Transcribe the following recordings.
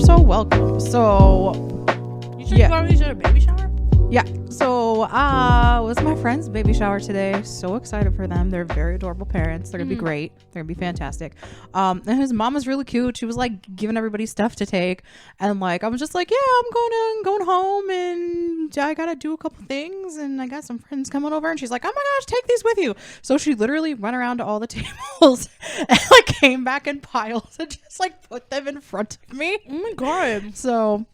so welcome. So, You said you got me to a baby shower? yeah. So, it was my friend's baby shower today. So excited for them. They're very adorable parents. They're gonna be great. They're gonna be fantastic. And his mom was really cute. She was like giving everybody stuff to take, and like I was just like, yeah, I'm going home, and I gotta do a couple things, and I got some friends coming over, and she's like, oh my gosh, take these with you. So she literally went around to all the tables and like came back in piles and just like put them in front of me. Oh my god. So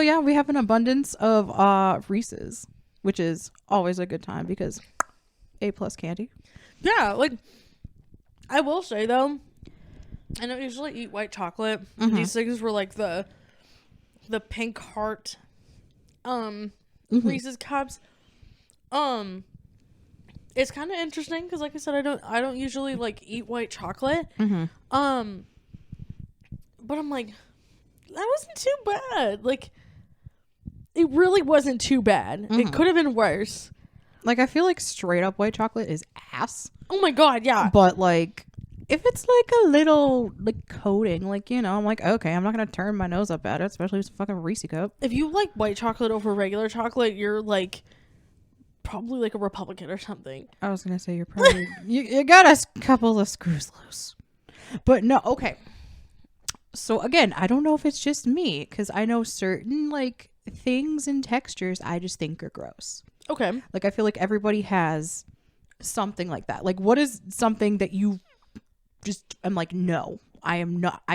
yeah, we have an abundance of Reese's, which is always a good time because A+ candy. Yeah, like I will say though, I don't usually eat white chocolate. These things were like the pink heart Reese's cups. It's kind of interesting because like I said, I don't usually like eat white chocolate. But I'm like, that wasn't too bad. Like, it really wasn't too bad. It could have been worse. Like, I feel like straight up white chocolate is ass. Oh my god, yeah. But like, if it's like a little like coating, like, you know, I'm like, okay, I'm not gonna turn my nose up at it, especially if it's a fucking Reese cup. If you like white chocolate over regular chocolate, you're like probably like a Republican or something. I was gonna say you're probably you got a couple of screws loose. But no, okay. So again, I don't know if it's just me because I know certain like things and textures I just think are gross. Okay. Like I feel like everybody has something like that. Like what is something that you just I'm like, no, I am not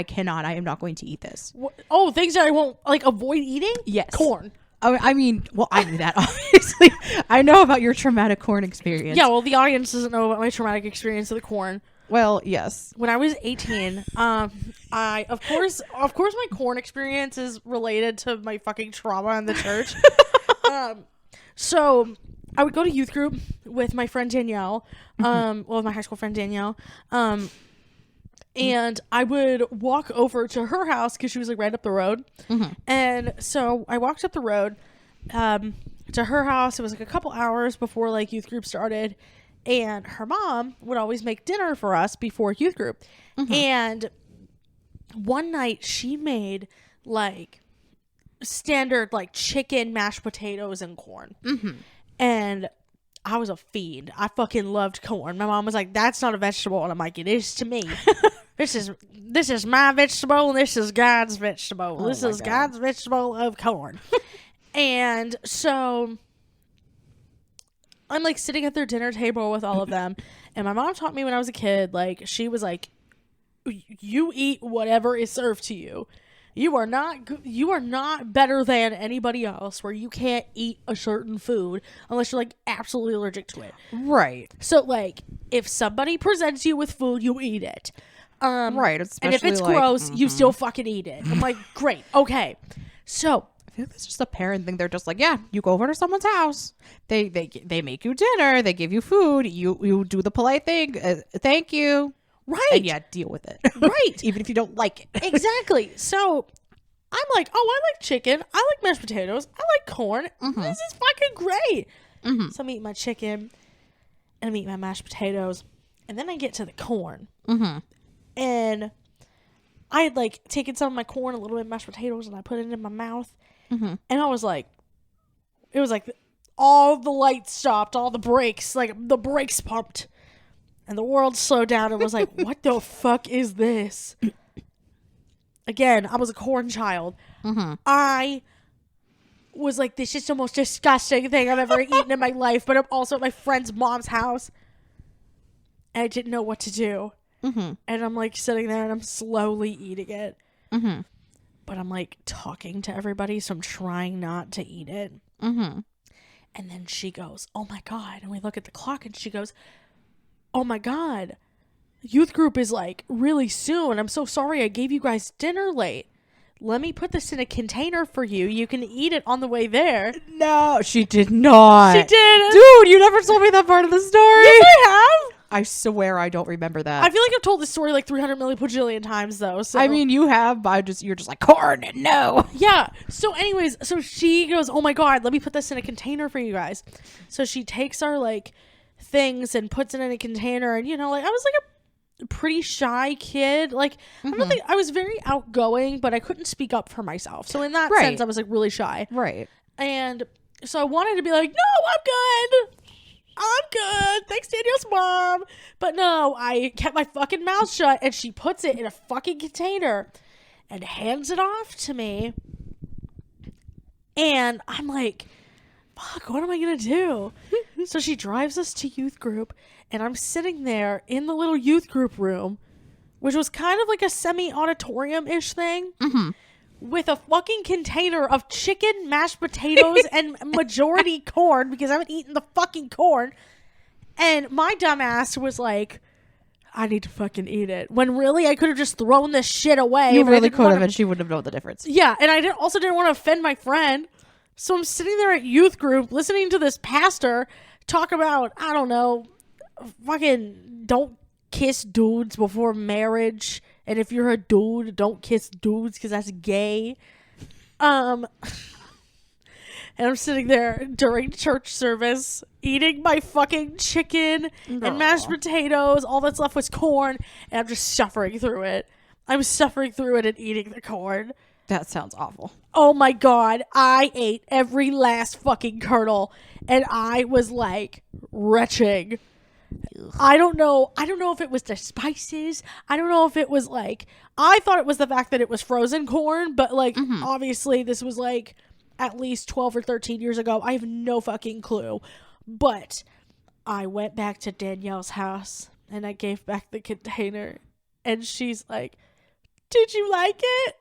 going to eat this. Oh, things that I won't like avoid eating? Yes. Corn. I mean, well, I knew that obviously. I know about your traumatic corn experience. Yeah, well, the audience doesn't know about my traumatic experience of the corn. Well, yes. When I was 18, I of course my corn experience is related to my fucking trauma in the church. So I would go to youth group with my friend Danielle, well, my high school friend Danielle, and I would walk over to her house because she was like right up the road, and so I walked up the road to her house. It was like a couple hours before like youth group started. And her mom would always make dinner for us before youth group. And one night she made like standard like chicken, mashed potatoes, and corn. And I was a fiend. I fucking loved corn. My mom was like, that's not a vegetable. And I'm like, it is to me. This is my vegetable and this is God's vegetable. Oh this is God's vegetable of corn. And so I'm like sitting at their dinner table with all of them, and my mom taught me when I was a kid, like she was like, you eat whatever is served to you. You are not better than anybody else where you can't eat a certain food unless you're like absolutely allergic to it. Right. So like if somebody presents you with food, you eat it. Right. Especially and if it's like, gross, you still fucking eat it. I'm like, great. Okay. So I feel like it's just a parent thing. They're just like, yeah, you go over to someone's house. They make you dinner. They give you food. You do the polite thing. Thank you. right. And yeah, deal with it. Right. Even if you don't like it. Exactly. So I'm like, oh, I like chicken. I like mashed potatoes. I like corn. This is fucking great. So I'm eating my chicken and I'm eating my mashed potatoes. And then I get to the corn. And I had like taken some of my corn, a little bit of mashed potatoes, and I put it in my mouth. And I was like, it was like all the lights stopped, all the brakes, like the brakes pumped. And the world slowed down and was like, what the fuck is this? Again, I was a corn child. I was like, this is the most disgusting thing I've ever eaten in my life. But I'm also at my friend's mom's house. And I didn't know what to do. And I'm like sitting there and I'm slowly eating it. But I'm like talking to everybody. So I'm trying not to eat it. And then she goes, oh my God. And we look at the clock and she goes, oh my God. Youth group is like really soon. I'm so sorry I gave you guys dinner late. Let me put this in a container for you. You can eat it on the way there. No, she did not. She did. Dude, you never told me that part of the story. Yes, I have. I swear I don't remember that. I feel like I've told this story like 300 million bajillion times though. So I mean, you have, but you're just like, corn, no. yeah. So anyways, so she goes, oh my God, let me put this in a container for you guys. So she takes our like things and puts it in a container. And you know, like I was like pretty shy kid. Like, I don't think I was very outgoing, but I couldn't speak up for myself. So in that sense, I was like really shy. Right. And so I wanted to be like, no, I'm good. Thanks, Danielle's mom. But no, I kept my fucking mouth shut, and she puts it in a fucking container and hands it off to me. And I'm like, fuck, what am I going to do? So she drives us to youth group, and I'm sitting there in the little youth group room, which was kind of like a semi-auditorium-ish thing, with a fucking container of chicken, mashed potatoes, and majority corn, because I haven't eaten the fucking corn. And my dumb ass was like, I need to fucking eat it. When really, I could have just thrown this shit away. You really could have, and she wouldn't have known the difference. Yeah, and I also didn't want to offend my friend. So I'm sitting there at youth group listening to this pastor talk about, I don't know, fucking don't kiss dudes before marriage. And if you're a dude, don't kiss dudes because that's gay. And I'm sitting there during church service eating my fucking chicken and mashed potatoes. All that's left was corn. And I'm just suffering through it. I'm suffering through it and eating the corn. That sounds awful. Oh my God. I ate every last fucking kernel. And I was like retching. I don't know if it was the spices. I don't know if it was like, I thought it was the fact that it was frozen corn. But like, obviously this was like at least 12 or 13 years ago. I have no fucking clue. But I went back to Danielle's house and I gave back the container. And she's like, did you like it?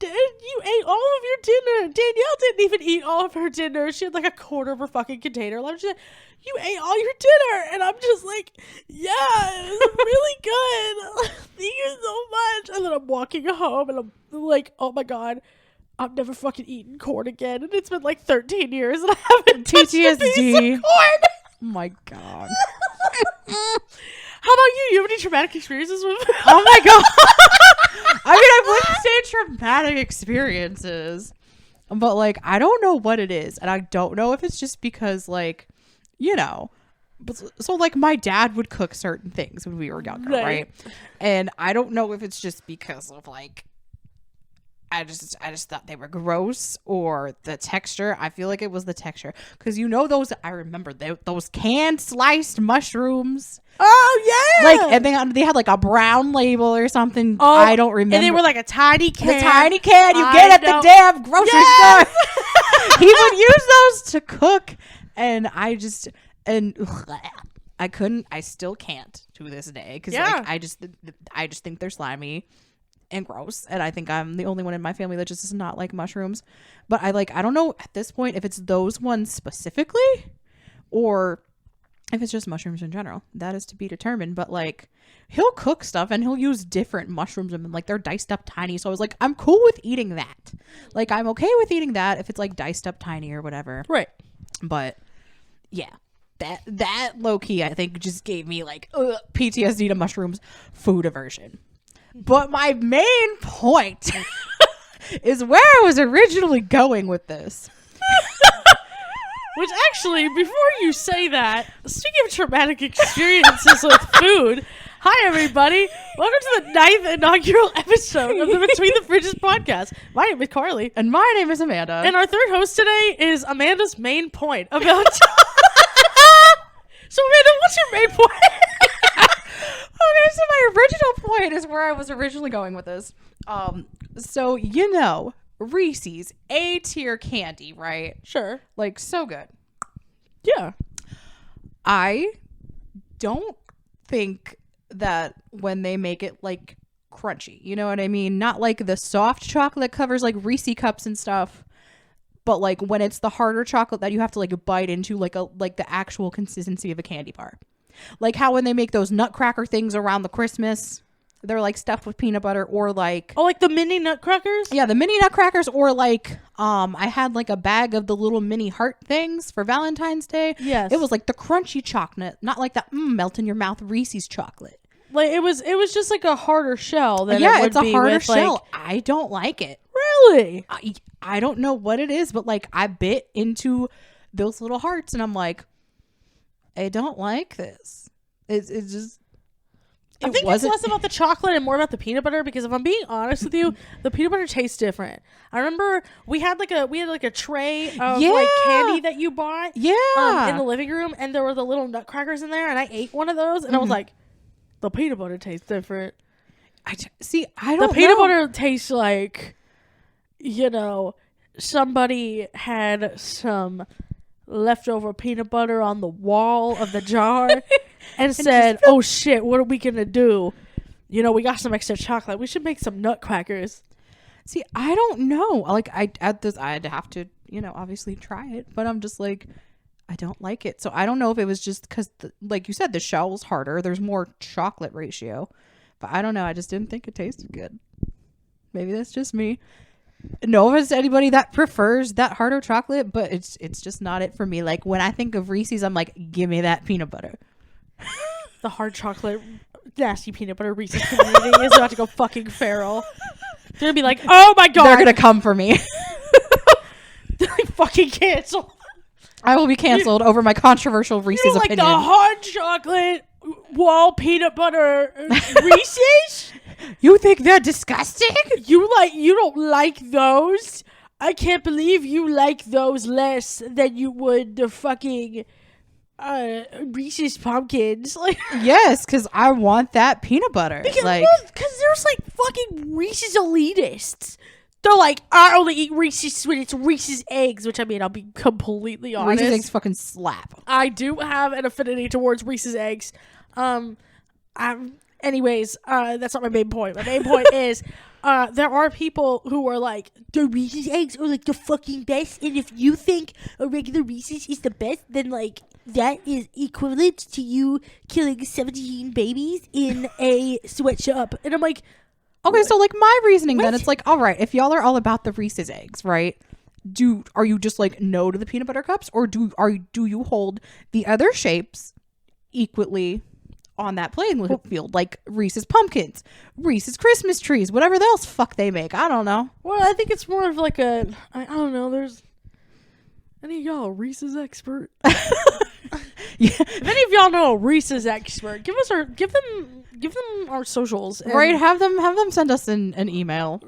You ate all of your dinner. Danielle didn't even eat all of her dinner. She had like a quarter of her fucking container left. She said, you ate all your dinner. And I'm just like, yeah, it was really good. Thank you so much. And then I'm walking home and I'm like, oh my God, I've never fucking eaten corn again. And it's been like 13 years and I haven't touched a piece of corn. Oh my God. How about you? You have any traumatic experiences with Oh my God. I mean, I wouldn't say traumatic experiences, but like, I don't know what it is. And I don't know if it's just because like, you know, so like my dad would cook certain things when we were younger, right? And I don't know if it's just because of like, I just thought they were gross or the texture. I feel like it was the texture. Because you know I remember those canned sliced mushrooms. Oh, yeah. Like, and they had like a brown label or something. Oh, I don't remember. And they were like a tiny can. The tiny can you get at the damn grocery store. He would use those to cook. And I still can't to this day. Because like, I just think they're slimy and gross, and I think I'm the only one in my family that just does not like mushrooms. But I don't know at this point if it's those ones specifically or if it's just mushrooms in general. That is to be determined. But like, he'll cook stuff and he'll use different mushrooms and like they're diced up tiny. So I was like, I'm cool with eating that. Like, I'm okay with eating that if it's like diced up tiny or whatever. Right. But yeah, that low key I think just gave me like PTSD to mushrooms, food aversion. But my main point is where I was originally going with this. Which actually, before you say that, speaking of traumatic experiences with food, hi everybody. Welcome to the 9th inaugural episode of the Between the Fridges podcast. My name is Carly. And my name is Amanda. And our third host today is Amanda's main point about... So Amanda, what's your main point? Okay, so my original point is where I was originally going with this. So, you know, Reese's A-tier candy, right? Sure. Like, so good. Yeah. I don't think that when they make it, like, crunchy, you know what I mean? Not like the soft chocolate covers, like, Reese cups and stuff. But, like, when it's the harder chocolate that you have to, like, bite into, like the actual consistency of a candy bar. Like how when they make those nutcracker things around the Christmas, they're like stuffed with peanut butter or like... Oh, like the mini nutcrackers? Yeah, the mini nutcrackers or like, I had like a bag of the little mini heart things for Valentine's Day. Yes. It was like the crunchy chocolate, not like the melt in your mouth Reese's chocolate. Like it was just like a harder shell than it would it's a be harder with, shell. Like... I don't like it. Really? I don't know what it is, but like I bit into those little hearts and I'm like, I don't like this. It's just... I think it's less about the chocolate and more about the peanut butter, because if I'm being honest with you, the peanut butter tastes different. I remember we had like a tray of like candy that you bought in the living room, and there were the little nutcrackers in there, and I ate one of those, and I was like, the peanut butter tastes different. I don't know. The peanut butter tastes like, you know, somebody had some leftover peanut butter on the wall of the jar and said, oh shit, what are we gonna do? You know, we got some extra chocolate, we should make some nutcrackers. See, I don't know, like I'd have to, you know, obviously try it, but I'm just like, I don't like it. So I don't know if it was just because, like you said, the shell was harder, there's more chocolate ratio, but I don't know, I just didn't think it tasted good. Maybe that's just me. No offense to anybody that prefers that harder chocolate, but it's just not it for me. Like when I think of Reese's, I'm like, give me that peanut butter. The hard chocolate, nasty peanut butter Reese's community is about to go fucking feral. They're gonna be like, oh my god, they're gonna come for me. They're like, fucking cancel. I will be canceled over my controversial Reese's opinion. Like the hard chocolate wall peanut butter Reese's? You think they're disgusting? You don't like those? I can't believe you like those less than you would the fucking Reese's pumpkins. Like, yes, because I want that peanut butter. Because there's like fucking Reese's elitists. They're like, I only eat Reese's when it's Reese's eggs, which I mean, I'll be completely honest. Reese's eggs fucking slap. I do have an affinity towards Reese's eggs. Anyways, that's not my main point. My main point is there are people who are like, the Reese's eggs are like the fucking best, and if you think a regular Reese's is the best, then like that is equivalent to you killing 17 babies in a sweatshop. And I'm like, okay, so like my reasoning then, it's like, all right, if y'all are all about the Reese's eggs, right? Are you just like no to the peanut butter cups, or do you hold the other shapes equally on that playing field, like Reese's pumpkins, Reese's Christmas trees, whatever else fuck they make? I don't know. Well, I think it's more of like I don't know. There's any of y'all a Reese's expert? Yeah. If any of y'all know a Reese's expert, give them our socials. Right, have them send us an email,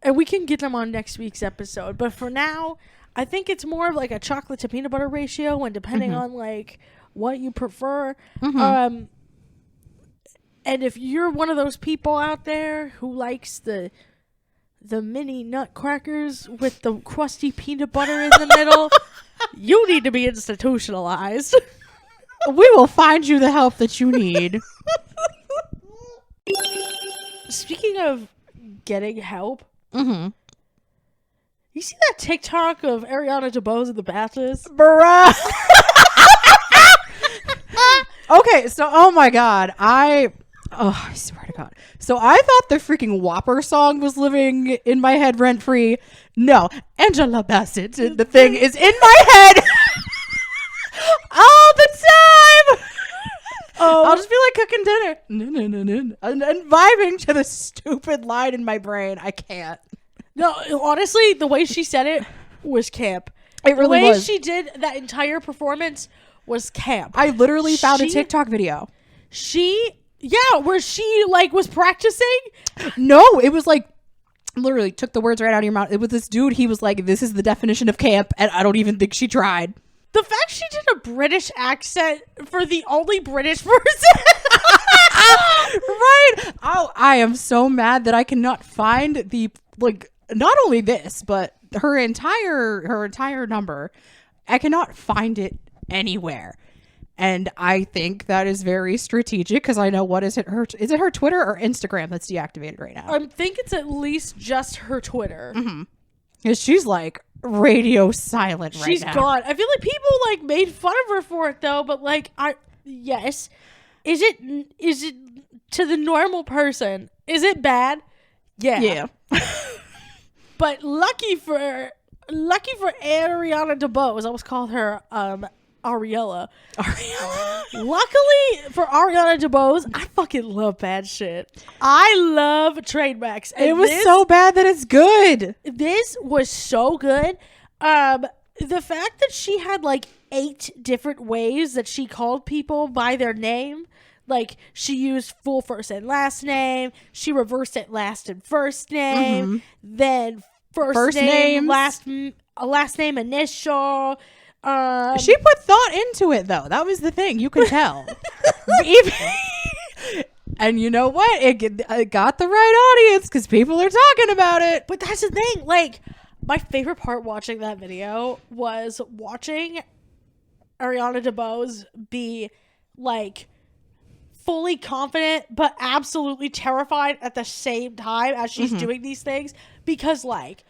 and we can get them on next week's episode. But for now, I think it's more of like a chocolate to peanut butter ratio, and depending on like what you prefer. And if you're one of those people out there who likes the mini nutcrackers with the crusty peanut butter in the middle, you need to be institutionalized. We will find you the help that you need. Speaking of getting help, you see that TikTok of Ariana DeBose and the Bassett? Bruh. Okay, so oh my god, I swear to God. So I thought the freaking Whopper song was living in my head rent free. No, Angela Bassett, the thing is in my head all the time. I'll just be like cooking dinner and vibing to the stupid line in my brain. I can't. No, honestly, the way she said it was camp. It really was. The way she did that entire performance was camp. I literally found a TikTok video. Where she like was practicing. No, it was like literally took the words right out of your mouth. It was this dude. He was like, "This is the definition of camp," and I don't even think she tried. The fact she did a British accent for the only British person. Right. Oh, I am so mad that I cannot find the not only this, but her entire number. I cannot find it anywhere. And I think that is very strategic because I know is it her Twitter or Instagram that's deactivated right now? I think it's at least just her Twitter. Because she's like radio silent right now. She's gone. I feel like people like made fun of her for it though, but like yes. Is it to the normal person? Is it bad? Yeah. But lucky for Ariana DeBose, I almost called her Ariella. Luckily for Ariana DeBose, I fucking love bad shit. I love train wrecks. It was so bad that it's good. This was so good. The fact that she had like 8 different ways that she called people by their name, Like, she used full first and last name. She reversed it last and first name. Then first name, last name initial. She put thought into it, though. That was the thing. You could tell. And you know what? It got the right audience because people are talking about it. But that's the thing. Like, my favorite part watching that video was watching Ariana DeBose be, like, fully confident but absolutely terrified at the same time as she's doing these things. Because, like,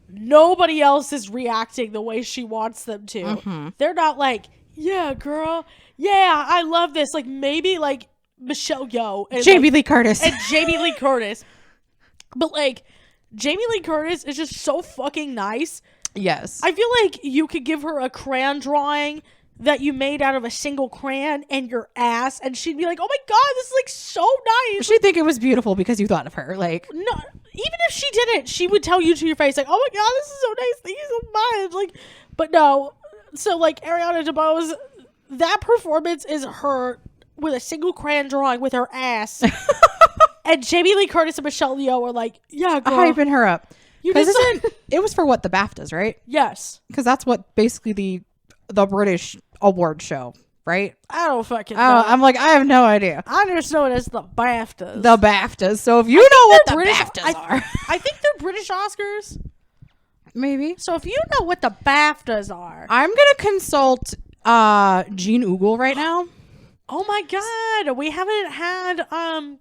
nobody else is reacting the way she wants them to. They're not like, yeah, girl. Yeah, I love this. Like, maybe, like, Michelle Yeoh. And Jamie Lee Curtis. And Jamie Lee Curtis. But, like, Jamie Lee Curtis is just so fucking nice. Yes. I feel like you could give her a crayon drawing that you made out of a single crayon and your ass, and she'd be like, oh my god, this is, like, so nice. She'd think it was beautiful because you thought of her. Like, no, even if she didn't, she would tell you to your face, like, oh my god, this is so nice. Thank you so much. Like, but no. So, like, Ariana DeBose, that performance is her with a single crayon drawing with her ass. And Jamie Lee Curtis and Michelle Yeoh are like, yeah, girl. Hyping her up. Because it was for what, the BAFTAs, right? Yes. Because that's what basically the British award show, right? I don't fucking know. I'm like, I have no idea. I just know it as the BAFTAs. The BAFTAs. So if you know what the BAFTAs are. I think they're British Oscars. Maybe. So if you know what the BAFTAs are. I'm going to consult Jean Oogle right now. Oh my god. We haven't had a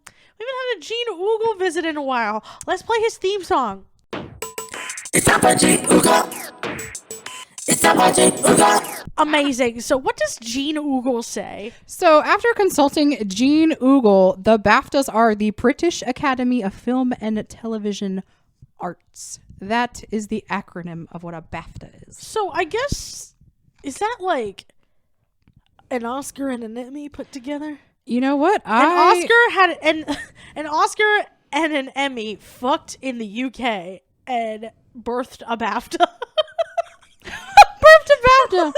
Jean Oogle visit in a while. Let's play his theme song. It's time for Jean Oogle. It's time for Jean Oogle. Amazing. So what does Jean Oogle say? So after consulting Jean Oogle, the BAFTAs are the British Academy of Film and Television Arts. That is the acronym of what a BAFTA is. So I guess, is that like an Oscar and an Emmy put together? You know what? An Oscar and an Emmy fucked in the UK and birthed a BAFTA. Birthed a BAFTA.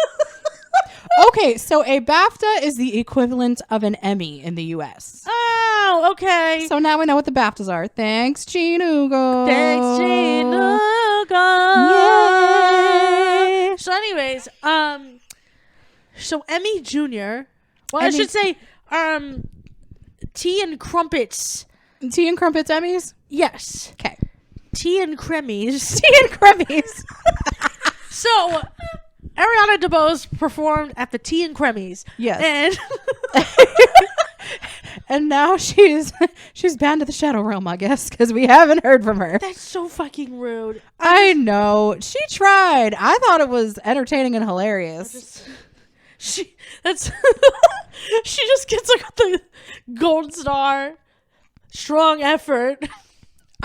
Okay, so a BAFTA is the equivalent of an Emmy in the US. Oh, okay. So now we know what the BAFTAs are. Thanks, Jean Oogle. Thanks, Jean Oogle. Yay. So anyways, so Emmy Jr. Well, Emmy. I should say, Tea and Crumpets. Tea and Crumpets Emmys? Yes. Okay. Tea and Cremies. Tea and Cremies. So, Ariana DeBose performed at the Tea and Cremies. Yes. And and now she's banned to the Shadow Realm, I guess, because we haven't heard from her. That's so fucking rude. I know. She tried. I thought it was entertaining and hilarious. She just gets like the gold star. Strong effort.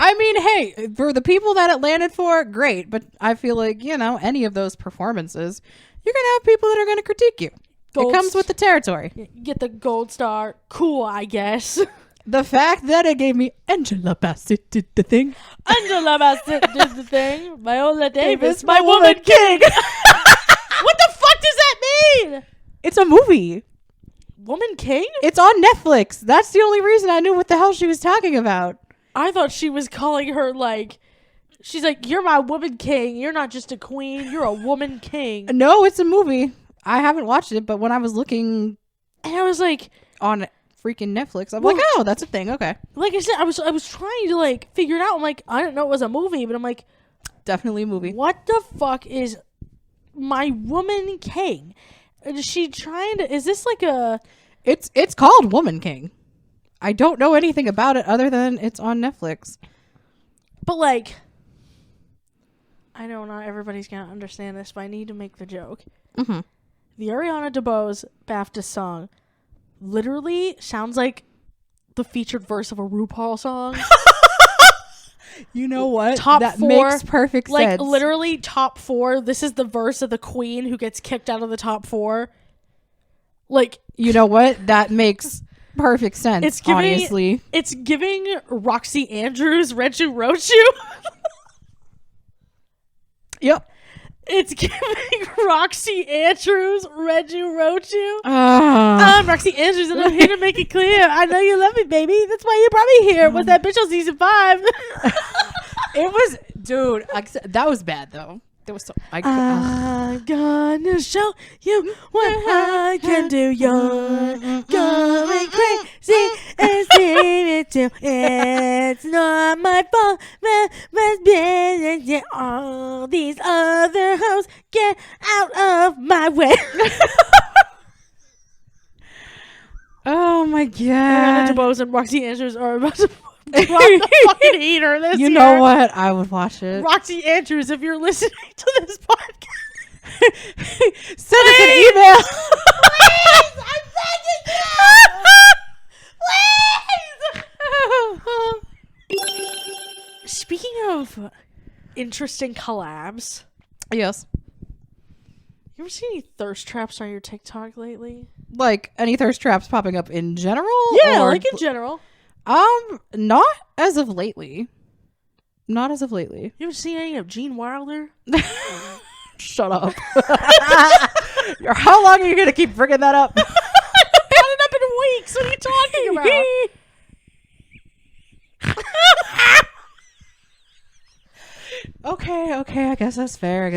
I mean, hey, for the people that it landed for, great. But I feel like, any of those performances, you're going to have people that are going to critique you. It comes with the territory. Get the gold star. Cool, I guess. The fact that it gave me Angela Bassett did the thing. Angela Bassett did the thing. Viola Davis, my woman king. What the fuck does that mean? It's a movie. Woman king? It's on Netflix. That's the only reason I knew what the hell she was talking about. I thought she was calling her she's like, you're my woman king. You're not just a queen. You're a woman king. No, it's a movie. I haven't watched it, but when I was looking, and I was like, on freaking Netflix, I'm like, oh, that's a thing. Okay. Like I said, I was trying to figure it out. I'm like, I didn't know it was a movie, but I'm like, definitely a movie. What the fuck is my woman king? Is she trying to? Is this like a? It's called Woman King. I don't know anything about it other than it's on Netflix. But I know not everybody's gonna understand this, but I need to make the joke. Mm-hmm. The Ariana DeBose BAFTA song literally sounds like the featured verse of a RuPaul song. You know what? Top that 4 makes perfect sense. Literally top 4. This is the verse of the queen who gets kicked out of the top 4. You know what? That makes perfect sense. It's giving, honestly. It's giving Roxy Andrews, Renju Rochu. Yep. It's giving Roxy Andrews, Reggie Rochu. Ah. I'm Roxy Andrews, and I'm here to make it clear. I know you love me, baby. That's why you brought me here. Was that bitch on season 5? It was, dude. That was bad though. It was so. I'm gonna show you what I can do. You're going crazy and see it too. It's not my fault. Must be all these other hoes. Get out of my way. Oh my god. Ariana DeBose and Roxy Andrews are about to drop the fucking heater this year. You know what? I would watch it. Roxy Andrews, if you're listening to this podcast, send us an email. please, I'm begging you. Please. Speaking of interesting collabs, Yes. you ever seen any thirst traps on your TikTok lately? Like any thirst traps popping up in general? Yeah, or like in general. Not as of lately. Not as of lately. You ever seen any of Gene Wilder? Shut up. How long are you gonna keep bringing that up? I brought it up in weeks. What are you talking about? Okay, I guess that's fair.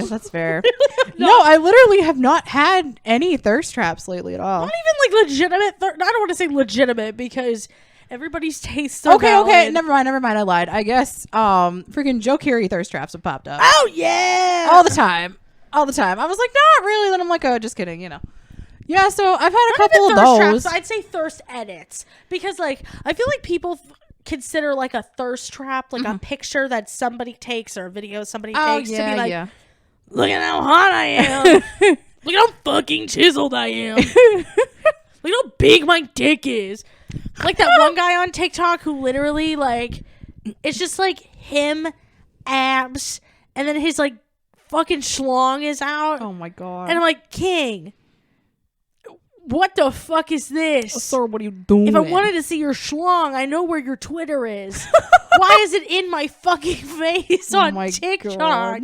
No, I literally have not had any thirst traps lately at all. Not even like legitimate. I don't want to say legitimate because everybody's tastes are Okay, valid. never mind, I lied. I guess freaking Joe Carey thirst traps have popped up. Oh yeah, All the time. I was like, not really. Then I'm like, oh, just kidding, Yeah, so I've had a couple of thirst those. traps. I'd say thirst edits because like I feel like people consider like a thirst trap like a picture that somebody takes or a video somebody takes to be like, look at how hot I am. Look at how fucking chiseled I am. Look how big my dick is. Like that one guy on TikTok who literally like it's just like him, abs, and then his like fucking schlong is out. Oh my god. And I'm like, King, what the fuck is this? Sir, what are you doing? If I wanted to see your schlong, I know where your Twitter is. Why is it in my fucking face on TikTok? God.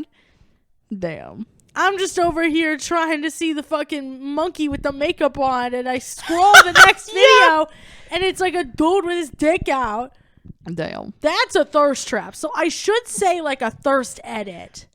Damn. I'm just over here trying to see the fucking monkey with the makeup on, and I scroll the next video, and it's like a dude with his dick out. Damn. That's a thirst trap. So I should say like a thirst edit.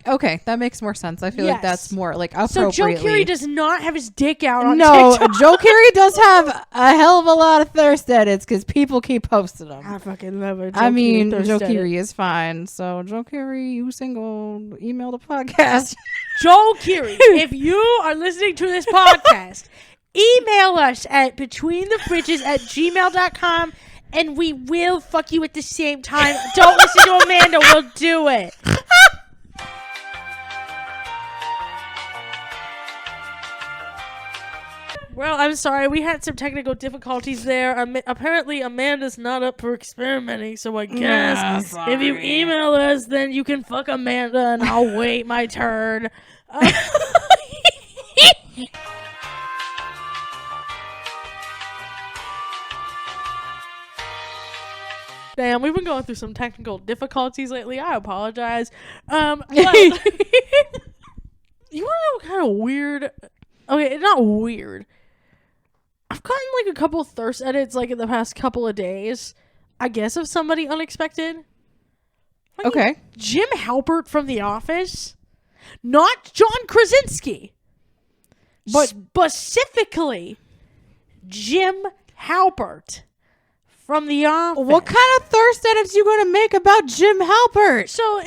Okay, that makes more sense. I feel like that's more like appropriately. So Joe Carey does not have his dick out on No, TikTok. Joe Carey does have a hell of a lot of thirst edits because people keep posting them. I fucking love it. Joe Carey is fine. So Joe Carey, you single, email the podcast. Joe Carey, if you are listening to this podcast, email us at betweenthefridges@gmail.com and we will fuck you at the same time. Don't listen to Amanda. We'll do it. Well, I'm sorry. We had some technical difficulties there. Apparently, Amanda's not up for experimenting, so I guess if you email us, then you can fuck Amanda, and I'll wait my turn. Damn, we've been going through some technical difficulties lately. I apologize. But you want to know kind of weird? Okay, not weird. I've gotten like a couple thirst edits like in the past couple of days. I guess of somebody unexpected. Okay. Jim Halpert from The Office. Not John Krasinski. But specifically Jim Halpert from The Office. What kind of thirst edits you going to make about Jim Halpert? So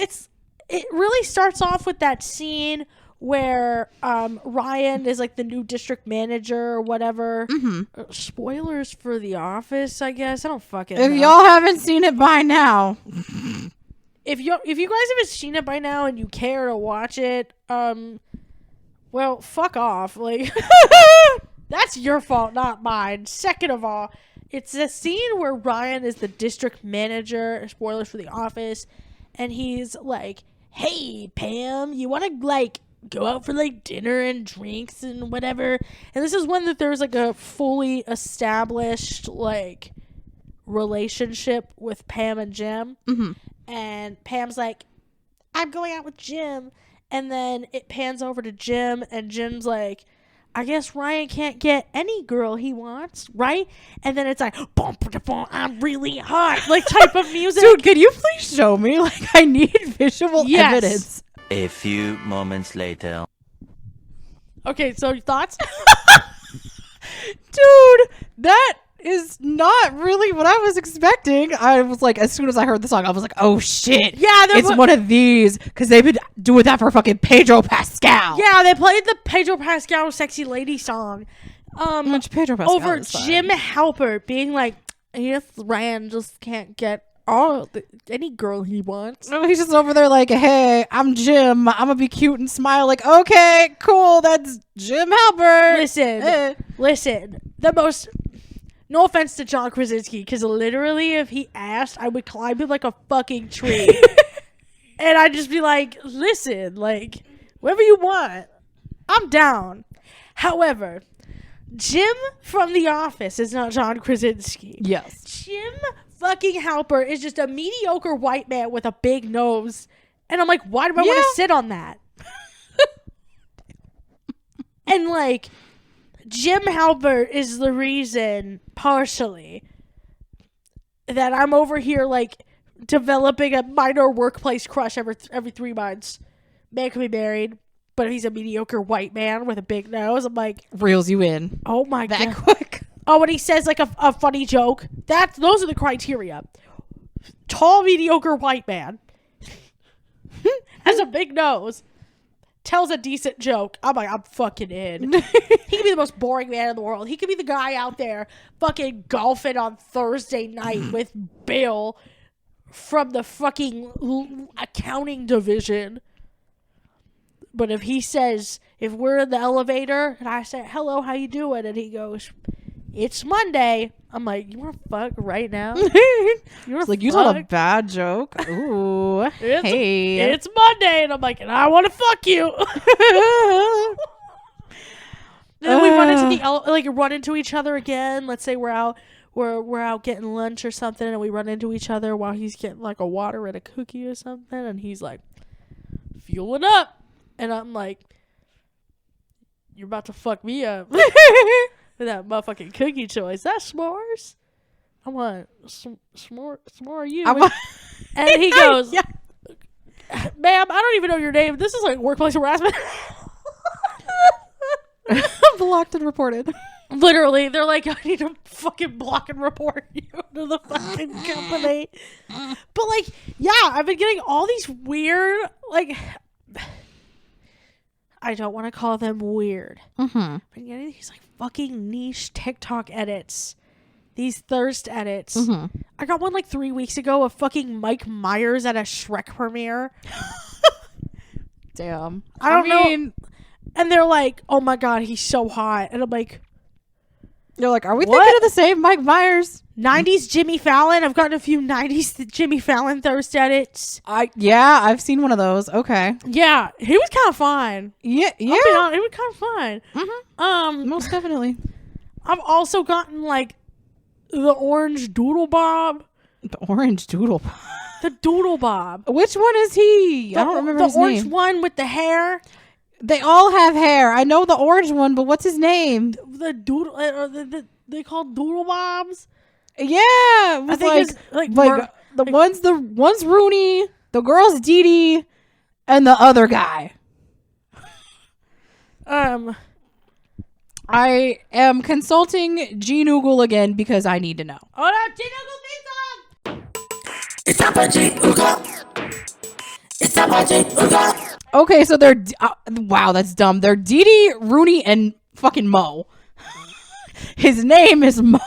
it really starts off with that scene where Ryan is like the new district manager or whatever. Mm-hmm. Spoilers for The Office, I guess. I don't fucking know. If y'all haven't seen it by now. If you guys haven't seen it by now and you care to watch it, well, fuck off. Like that's your fault, not mine. Second of all, it's a scene where Ryan is the district manager, spoilers for The Office, and he's like, "Hey, Pam, you want to like go out for like dinner and drinks and whatever?" And this is when that there's like a fully established like relationship with Pam and Jim. Mm-hmm. And Pam's like, "I'm going out with Jim." And then it pans over to Jim, and Jim's like, I guess Ryan can't get any girl he wants, right? And then it's like, bum, ba, da, bum, I'm really hot, like type of music. Dude, could you please show me? Like, I need visual evidence. A few moments later. Okay, so thoughts? Dude, that is not really what I was expecting. I was like, as soon as I heard the song, I was like, oh shit. Yeah, it's one of these, because they've been doing that for fucking Pedro Pascal. Yeah, they played the Pedro Pascal Sexy Lady song. Which Pedro Pascal over is fine. Jim Halpert being like, I guess Ryan just can't get any girl he wants. No, he's just over there like, hey, I'm Jim. I'm gonna be cute and smile. Like, okay, cool. That's Jim Halpert. Listen. The most. No offense to John Krasinski, because literally, if he asked, I would climb him like a fucking tree, and I'd just be like, listen, like, whatever you want, I'm down. However, Jim from The Office is not John Krasinski. Yes. Jim fucking Halpert is just a mediocre white man with a big nose. And I'm like, why do I want to sit on that? And like, Jim Halpert is the reason, partially, that I'm over here like developing a minor workplace crush every 3 months. Man can be married, but he's a mediocre white man with a big nose. I'm like, Reels you in. oh my god, That quick. Oh, when he says like a funny joke, those are the criteria. Tall, mediocre white man has a big nose, tells a decent joke. I'm like, I'm fucking in. He could be the most boring man in the world. He could be the guy out there fucking golfing on Thursday night with Bill from the fucking accounting division. But if he says, if we're in the elevator and I say, hello, how you doing? And he goes, it's Monday. I'm like, you want to fuck right now? It's like, you told a bad joke. Ooh. Hey. It's Monday. And I'm like, and I want to fuck you. Then we run into each other again. Let's say we're out getting lunch or something, and we run into each other while he's getting like a water and a cookie or something, and he's like, fueling up. And I'm like, you're about to fuck me up. With that motherfucking cookie choice. That's s'mores. I want s'more you. And he goes, Yeah. ma'am, I don't even know your name. This is like workplace harassment. Blocked and reported. Literally, they're like, I need to fucking block and report you to the fucking company. But like, yeah, I've been getting all these weird, like, I don't want to call them weird. Mm-hmm. I've been getting these like fucking niche TikTok edits. These thirst edits. Mm-hmm. I got one like 3 weeks ago of fucking Mike Myers at a Shrek premiere. Damn. I don't know. And they're like, oh my god, he's so hot. And I'm like, You're like, are we What? thinking of the same Mike Myers? 90s Jimmy Fallon. I've gotten a few 90s Jimmy Fallon thirst edits. I've seen one of those. Okay. Yeah, he was kind of fine. Yeah. I'll be honest, he was kind of fine. Mm-hmm. Most definitely. I've also gotten like the orange doodle bob. The orange doodle. The doodle bob. Which one is he? I don't remember his the orange name. one with the hair. They all have hair. I know the orange one, but what's his name? The doodle. They call doodle bobs. Yeah, it was I think it's one's Rooney, the girl's Dee Dee, and the other guy. I am consulting G-Noogle again because I need to know. Oh no, G-Noogle theme song! It's time for G-Ooga. It's time for G-Ooga. Okay, so they're wow, that's dumb. They're Dee Dee, Rooney, and fucking Mo. His name is Mo.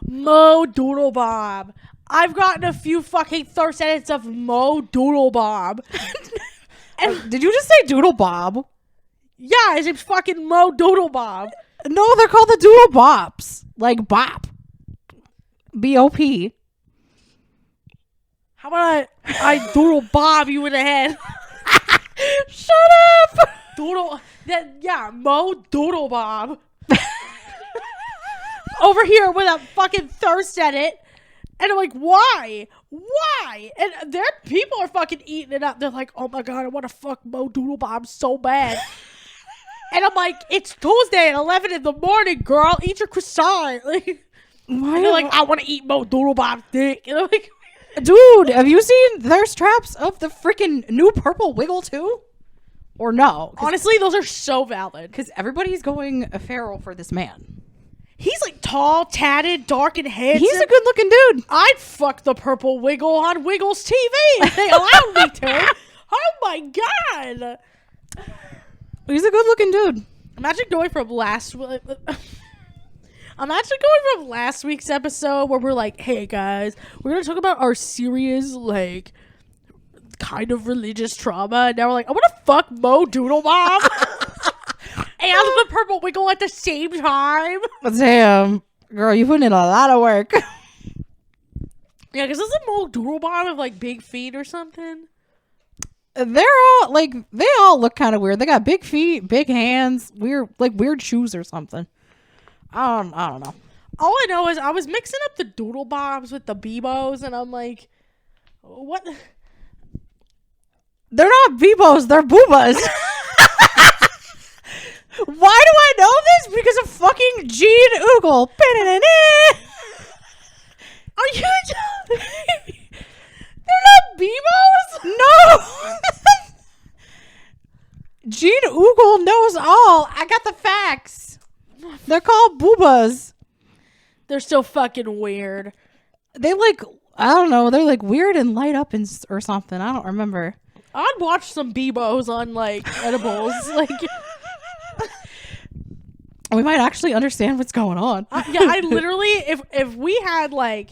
Mo Doodle Bob. I've gotten a few fucking thirst edits of Mo Doodle Bob. Did you just say Doodle Bob? Yeah, his name's fucking Mo Doodle Bob. No, they're called the Doodle Bops. Like Bop. B-O-P. How about I Doodle Bob you in the head? Shut up! Mo Doodle Bob. Over here with a fucking thirst edit. And I'm like, why? Why? And there, people are fucking eating it up. They're like, oh my god, I want to fuck Mo Doodle Bomb so bad. And I'm like, it's Tuesday at 11 in the morning, girl. Eat your croissant. Like, Why? they're like, I want to eat Mo Doodle Bomb's dick. And I'm like, dude, have you seen thirst traps of the freaking new Purple Wiggle too? Or no? honestly, those are so valid. Because everybody's going feral for this man. He's like tall, tatted, dark, and handsome. He's a good looking dude. I'd fuck the Purple Wiggle on Wiggles TV if they allowed me to. Oh my god. He's a good looking dude. Imagine going from last week's episode where we're like, hey guys, we're gonna talk about our serious, like, kind of religious trauma, and now we're like, I wanna fuck Mo Doodle Bomb and the Purple Wiggle at the same time. Damn. Girl, you putting in a lot of work. Yeah, because doesn't Mo Doodle Bomb have like big feet or something? They're all like, they all look kind of weird. They got big feet, big hands, weird shoes or something. I don't know. All I know is I was mixing up the Doodle Bombs with the Bebos, and I'm like, what? They're not Bebos, they're Boobas. Why do I know this? Because of fucking Gene Oogle. Are you telling me they're not Bebos? No. Gene Oogle knows all. I got the facts. They're called Boobas. They're so fucking weird. They like, I don't know. They're like weird and light up or something. I don't remember. I'd watch some Bebos on like edibles. Like, We might actually understand what's going on. I literally, if we had like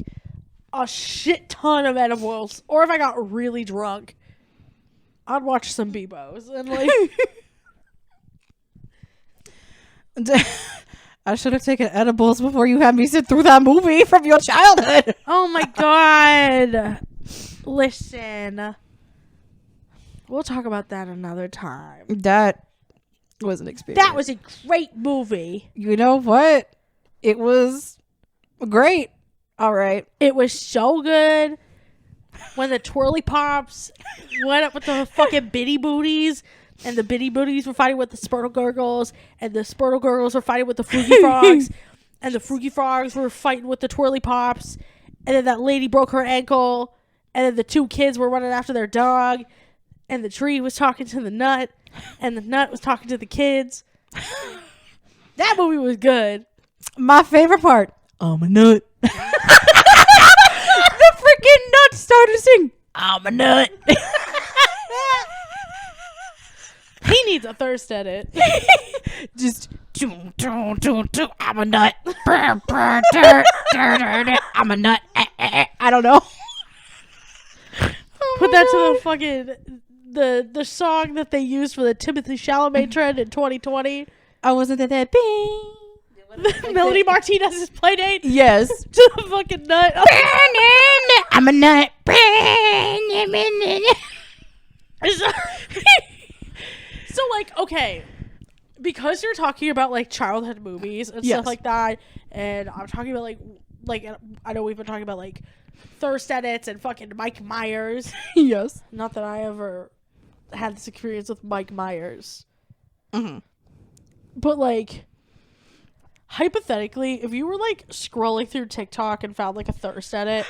a shit ton of edibles, or if I got really drunk, I'd watch some Bebos and like. I should have taken edibles before you had me sit through that movie from your childhood. Oh my god! Listen, we'll talk about that another time. That was an experience. That was a great movie. You know what? It was great. All right. It was so good. When the twirly pops went up with the fucking bitty booties, and the bitty booties were fighting with the Spurtle Gurgles, and the Spurtle Gurgles were fighting with the Froogie Frogs, and the Froogie Frogs were fighting with the twirly pops, and then that lady broke her ankle, and then the two kids were running after their dog, and the tree was talking to the nut, and the nut was talking to the kids. That movie was good. My favorite part. I'm a nut. The freaking nut started to sing. I'm a nut. He needs a thirst edit. Just I'm a nut. I'm a nut. I don't know. Put that to the fucking the song that they used for the Timothy Chalamet trend in 2020. I wasn't at that bing. Melody Martinez's Playdate. Yes. To the fucking nut. I'm a nut. So like, okay, because you're talking about like childhood movies and Yes. stuff like that, and I'm talking about like I know we've been talking about like thirst edits and fucking Mike Myers. Yes. Not that I ever had this experience with Mike Myers. Mm-hmm. But like, hypothetically, if you were like scrolling through TikTok and found like a thirst edit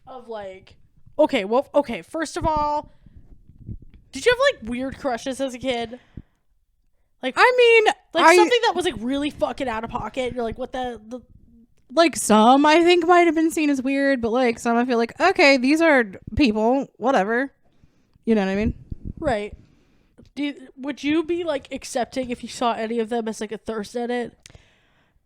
of like, okay, first of all, did you have like weird crushes as a kid? Like, I mean, something that was like really fucking out of pocket. And you're like, what the like some I think might have been seen as weird, but like some I feel like, okay, these are people, whatever. You know what I mean? Right. Would you be like accepting if you saw any of them as like a thirst edit?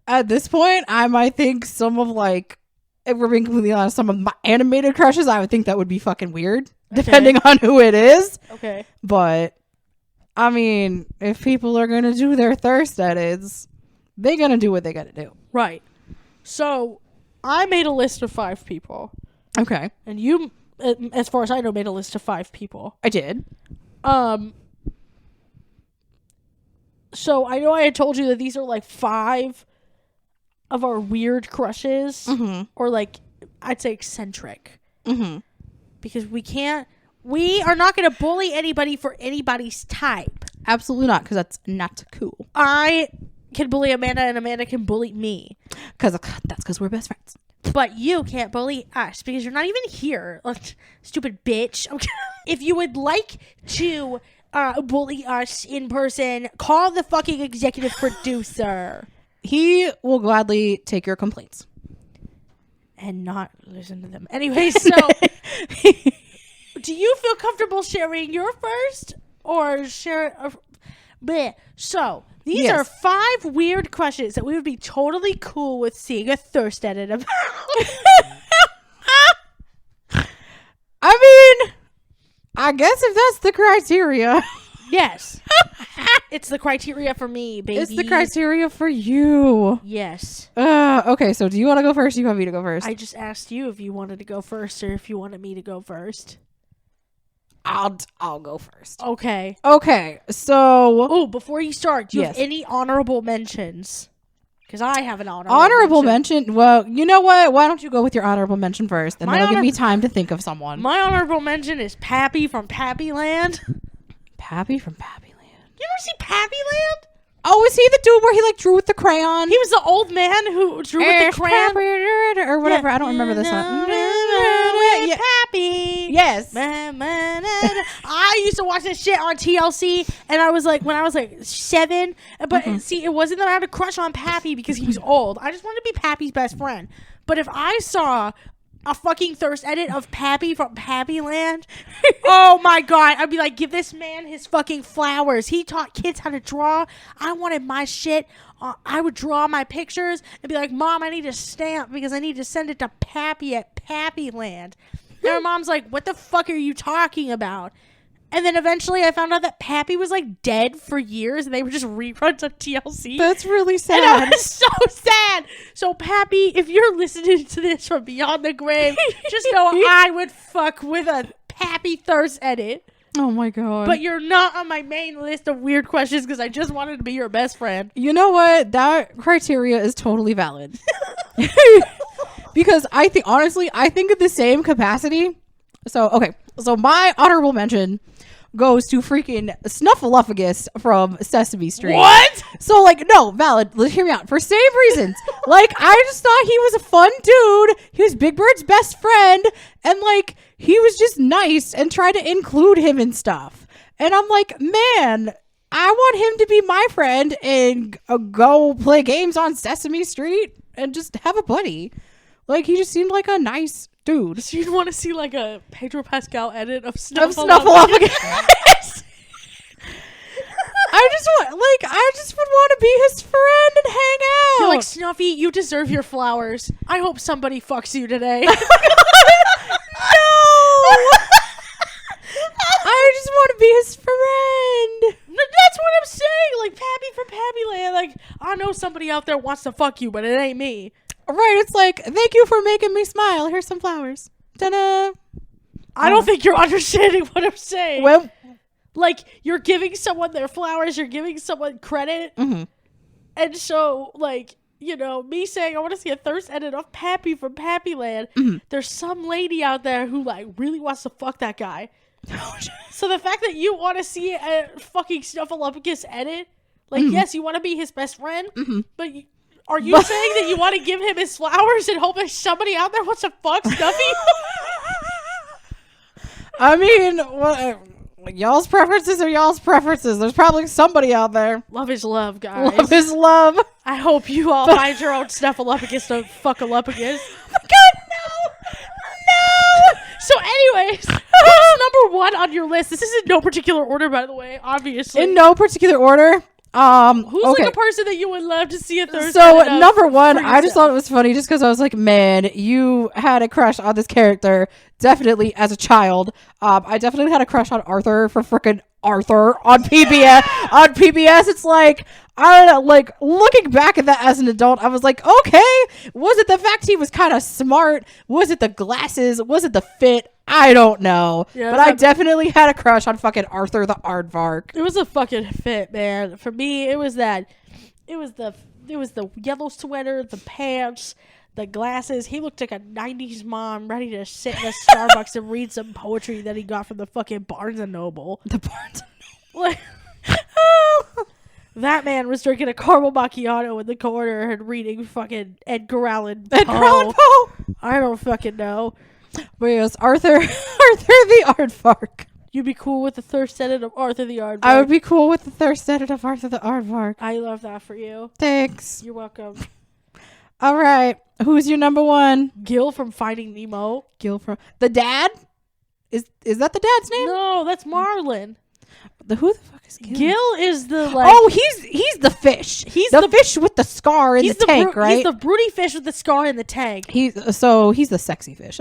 At this point, I might think some of like, if we're being completely honest, some of my animated crushes, I would think that would be fucking weird, depending on who it is. Okay. But I mean, if people are gonna do their thirst edits, they're gonna do what they gotta do. Right. So I made a list of 5 people. Okay. And you, as far as I know, made a list of 5 people. I did. So I know I had told you that these are like 5 of our weird crushes, Mm-hmm. or like I'd say eccentric. Mm-hmm. Because we are not going to bully anybody for anybody's type. Absolutely not, because that's not cool. I can bully Amanda and Amanda can bully me. That's because we're best friends. But you can't bully us because you're not even here. Stupid bitch. If you would like to bully us in person, call the fucking executive producer. He will gladly take your complaints. And not listen to them. Anyway, so do you feel comfortable sharing your first or share? So these are 5 weird questions that we would be totally cool with seeing a thirst edit about. I mean, I guess if that's the criteria. Yes. It's the criteria for me, baby. It's the criteria for you. Yes. Okay, so do you want to go first or do you want me to go first? I just asked you if you wanted to go first or if you wanted me to go first. I'll go first. Okay. Okay, so... Oh, before you start, do you have any honorable mentions? Because I have an honorable mention. Well, you know what? Why don't you go with your honorable mention first, and that'll give me time to think of someone. My honorable mention is Pappy from Pappyland. Pappy from Pappyland. You ever see Pappyland? Oh, is he the dude where he like drew with the crayon? He was the old man who drew with the crayon or whatever. I don't remember this one. Pappy. Yes. I used to watch this shit on TLC, and I was like, when I was like 7. But see, it wasn't that I had a crush on Pappy because he was old. I just wanted to be Pappy's best friend. But if I saw a fucking thirst edit of Pappy from Pappyland, oh my god, I'd be like, give this man his fucking flowers. He taught kids how to draw. I wanted my shit. I would draw my pictures and be like, Mom, I need a stamp because I need to send it to Pappy at Pappyland. And her mom's like, what the fuck are you talking about? And then eventually I found out that Pappy was like dead for years and they were just reruns of TLC. That's really sad. And I was so sad. So Pappy, if you're listening to this from beyond the grave, just know I would fuck with a Pappy thirst edit. Oh my god. But you're not on my main list of weird questions because I just wanted to be your best friend. You know what? That criteria is totally valid. Because I think, honestly, I think in the same capacity. So, okay. So my honorable mention goes to freaking Snuffleupagus from Sesame Street. What? So, like, no, valid. Hear me out. For same reasons. Like, I just thought he was a fun dude. He was Big Bird's best friend. And, like, he was just nice and tried to include him and stuff. And I'm like, man, I want him to be my friend and go play games on Sesame Street and just have a buddy. Like, he just seemed like a nice dude. So you'd want to see like a Pedro Pascal edit of Snuffleupagus. I just would want to be his friend and hang out. You're like, Snuffy, you deserve your flowers. I hope somebody fucks you today. No. I just want to be his friend. That's what I'm saying. Like, Pappy from Pappyland. Like, I know somebody out there wants to fuck you, but it ain't me. Right, it's like, thank you for making me smile. Here's some flowers. Ta-da. I don't think you're understanding what I'm saying. Well, like, you're giving someone their flowers, you're giving someone credit. Mm-hmm. And so, like, you know, me saying I want to see a thirst edit of Pappy from Pappyland, there's some lady out there who, like, really wants to fuck that guy. So the fact that you want to see a fucking Snuffleupagus edit, like, yes, you want to be his best friend, but are you saying that you want to give him his flowers and hope that somebody out there wants to fuck Snuffy? I mean, y'all's preferences are y'all's preferences. There's probably somebody out there. Love is love, guys. Love is love. I hope you all find your own Snuffleupagus to fuck-a-leupagus. God, no! So anyways, what's number 1 on your list? This is in no particular order, by the way, obviously. In no particular order. Who's okay. like a person that you would love to see a thirst So edit of number 1, for I just yourself? thought it was funny just because I was like, man, you had a crush on this character definitely as a child. I definitely had a crush on Arthur for frickin' Arthur on PBS. On PBS, it's like, I don't know, like looking back at that as an adult, I was like, okay, was it the fact he was kind of smart? Was it the glasses? Was it the fit? I don't know. Yeah, but I definitely had a crush on fucking Arthur the Aardvark. It was a fucking fit, man. For me, it was that. It was the yellow sweater, the pants, the glasses. He looked like a 90s mom ready to sit in a Starbucks and read some poetry that he got from the fucking Barnes and Noble. The Barnes. Like, that man was drinking a caramel macchiato in the corner and reading fucking Edgar Allan Poe. Edgar Allan Poe. I don't fucking know. But yes, Arthur the Aardvark. You'd be cool with the thirst edit of Arthur the Aardvark. I would be cool with the thirst edit of Arthur the Aardvark. I love that for you. Thanks. You're welcome. All right. Who's your number one? Gil from Finding Nemo. Gil from the dad? Is that the dad's name? No, that's Marlin. Who the fuck is Gil? Gil is the like. Oh, he's the fish. He's the fish with the scar in the tank, right? He's the broody fish with the scar in the tank. He's the sexy fish.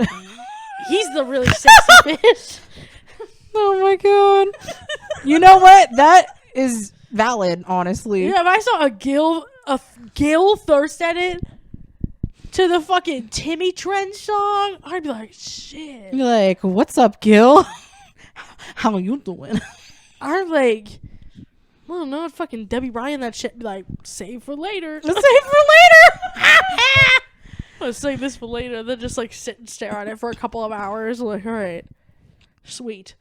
He's the really sexy fish. Oh my god. You know what? That is valid, honestly. Yeah, if I saw a Gil thirst edit to the fucking Timmy Trench song, I'd be like, shit. You're like, what's up, Gil? How you doing? I'm like, I don't know, fucking Debbie Ryan that shit, be like, save for later. Save for later. I'm gonna save this for later, then just like sit and stare at it for a couple of hours. Like, all right, sweet.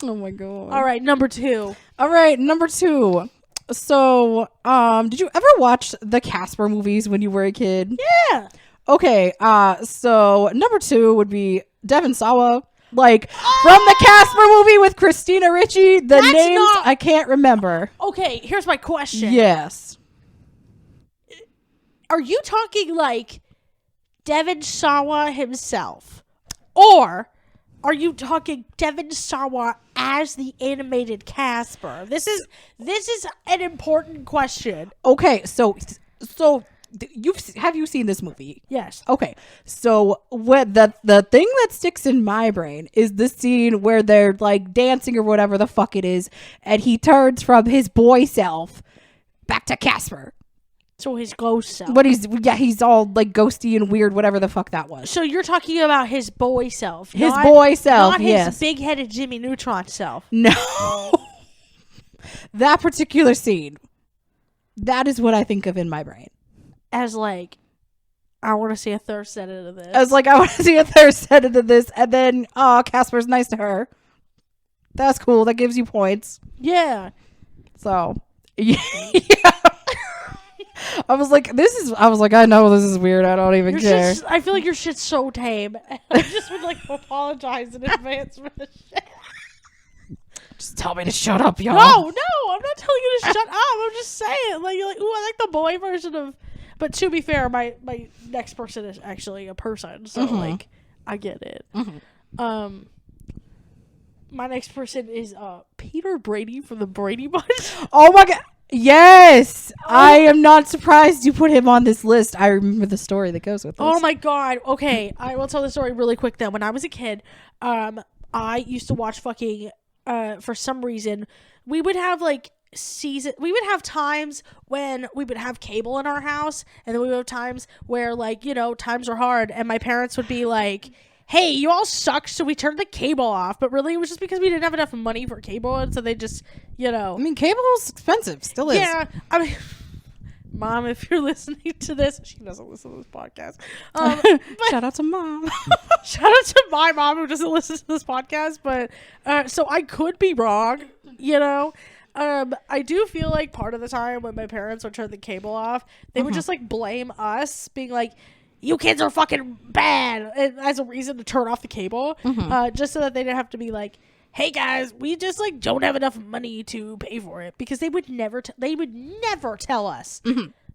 Oh my god. All right, number two. All right, number two. So, did you ever watch the Casper movies when you were a kid? Yeah. Okay, so number two would be Devon Sawa. Like, from the Casper movie with Christina Ricci. The names I can't remember. Okay, here's my question. Yes. Are you talking like Devon Sawa himself? Or are you talking Devon Sawa as the animated Casper? This is an important question. Okay, so have you seen this movie? Yes. Okay, so what the thing that sticks in my brain is the scene where they're like dancing or whatever the fuck it is, and he turns from his boy self back to Casper. So his ghost self. But he's all like ghosty and weird, whatever the fuck that was. So you're talking about his boy self. His boy self, not yes. his big-headed Jimmy Neutron self. No. That particular scene. That is what I think of in my brain. As like, I want to see a thirst edit of this. As like, I want to see a thirst edit of this, and then, Casper's nice to her. That's cool. That gives you points. Yeah. So, yeah. I was like, I know this is weird. I don't even care. I feel like your shit's so tame. I just would like to apologize in advance for this shit. Just tell me to shut up, y'all. No, I'm not telling you to shut up. I'm just saying, like, you're like, ooh, I like the boy version of. But to be fair, my next person is actually a person, so like, I get it. Mm-hmm. My next person is Peter Brady from the Brady Bunch. Oh my god. Yes, I am not surprised you put him on this list. I remember the story that goes with this. Oh my god. Okay, I will tell the story really quick then. When I was a kid, I used to watch fucking for some reason we would have like we would have times when we would have cable in our house, and then we would have times where, like, you know, times are hard and my parents would be like, hey, you all suck, so we turned the cable off. But really, it was just because we didn't have enough money for cable, and so they just, you know. I mean, cable is expensive. Still is. Yeah. I mean, Mom, if you're listening to this, she doesn't listen to this podcast. Shout out to Mom. Shout out to my mom who doesn't listen to this podcast. But so I could be wrong, you know. I do feel like part of the time when my parents would turn the cable off, they would just like blame us, being like, you kids are fucking bad, and as a reason to turn off the cable, just so that they didn't have to be like, hey guys, we just like don't have enough money to pay for it, because they would never tell us,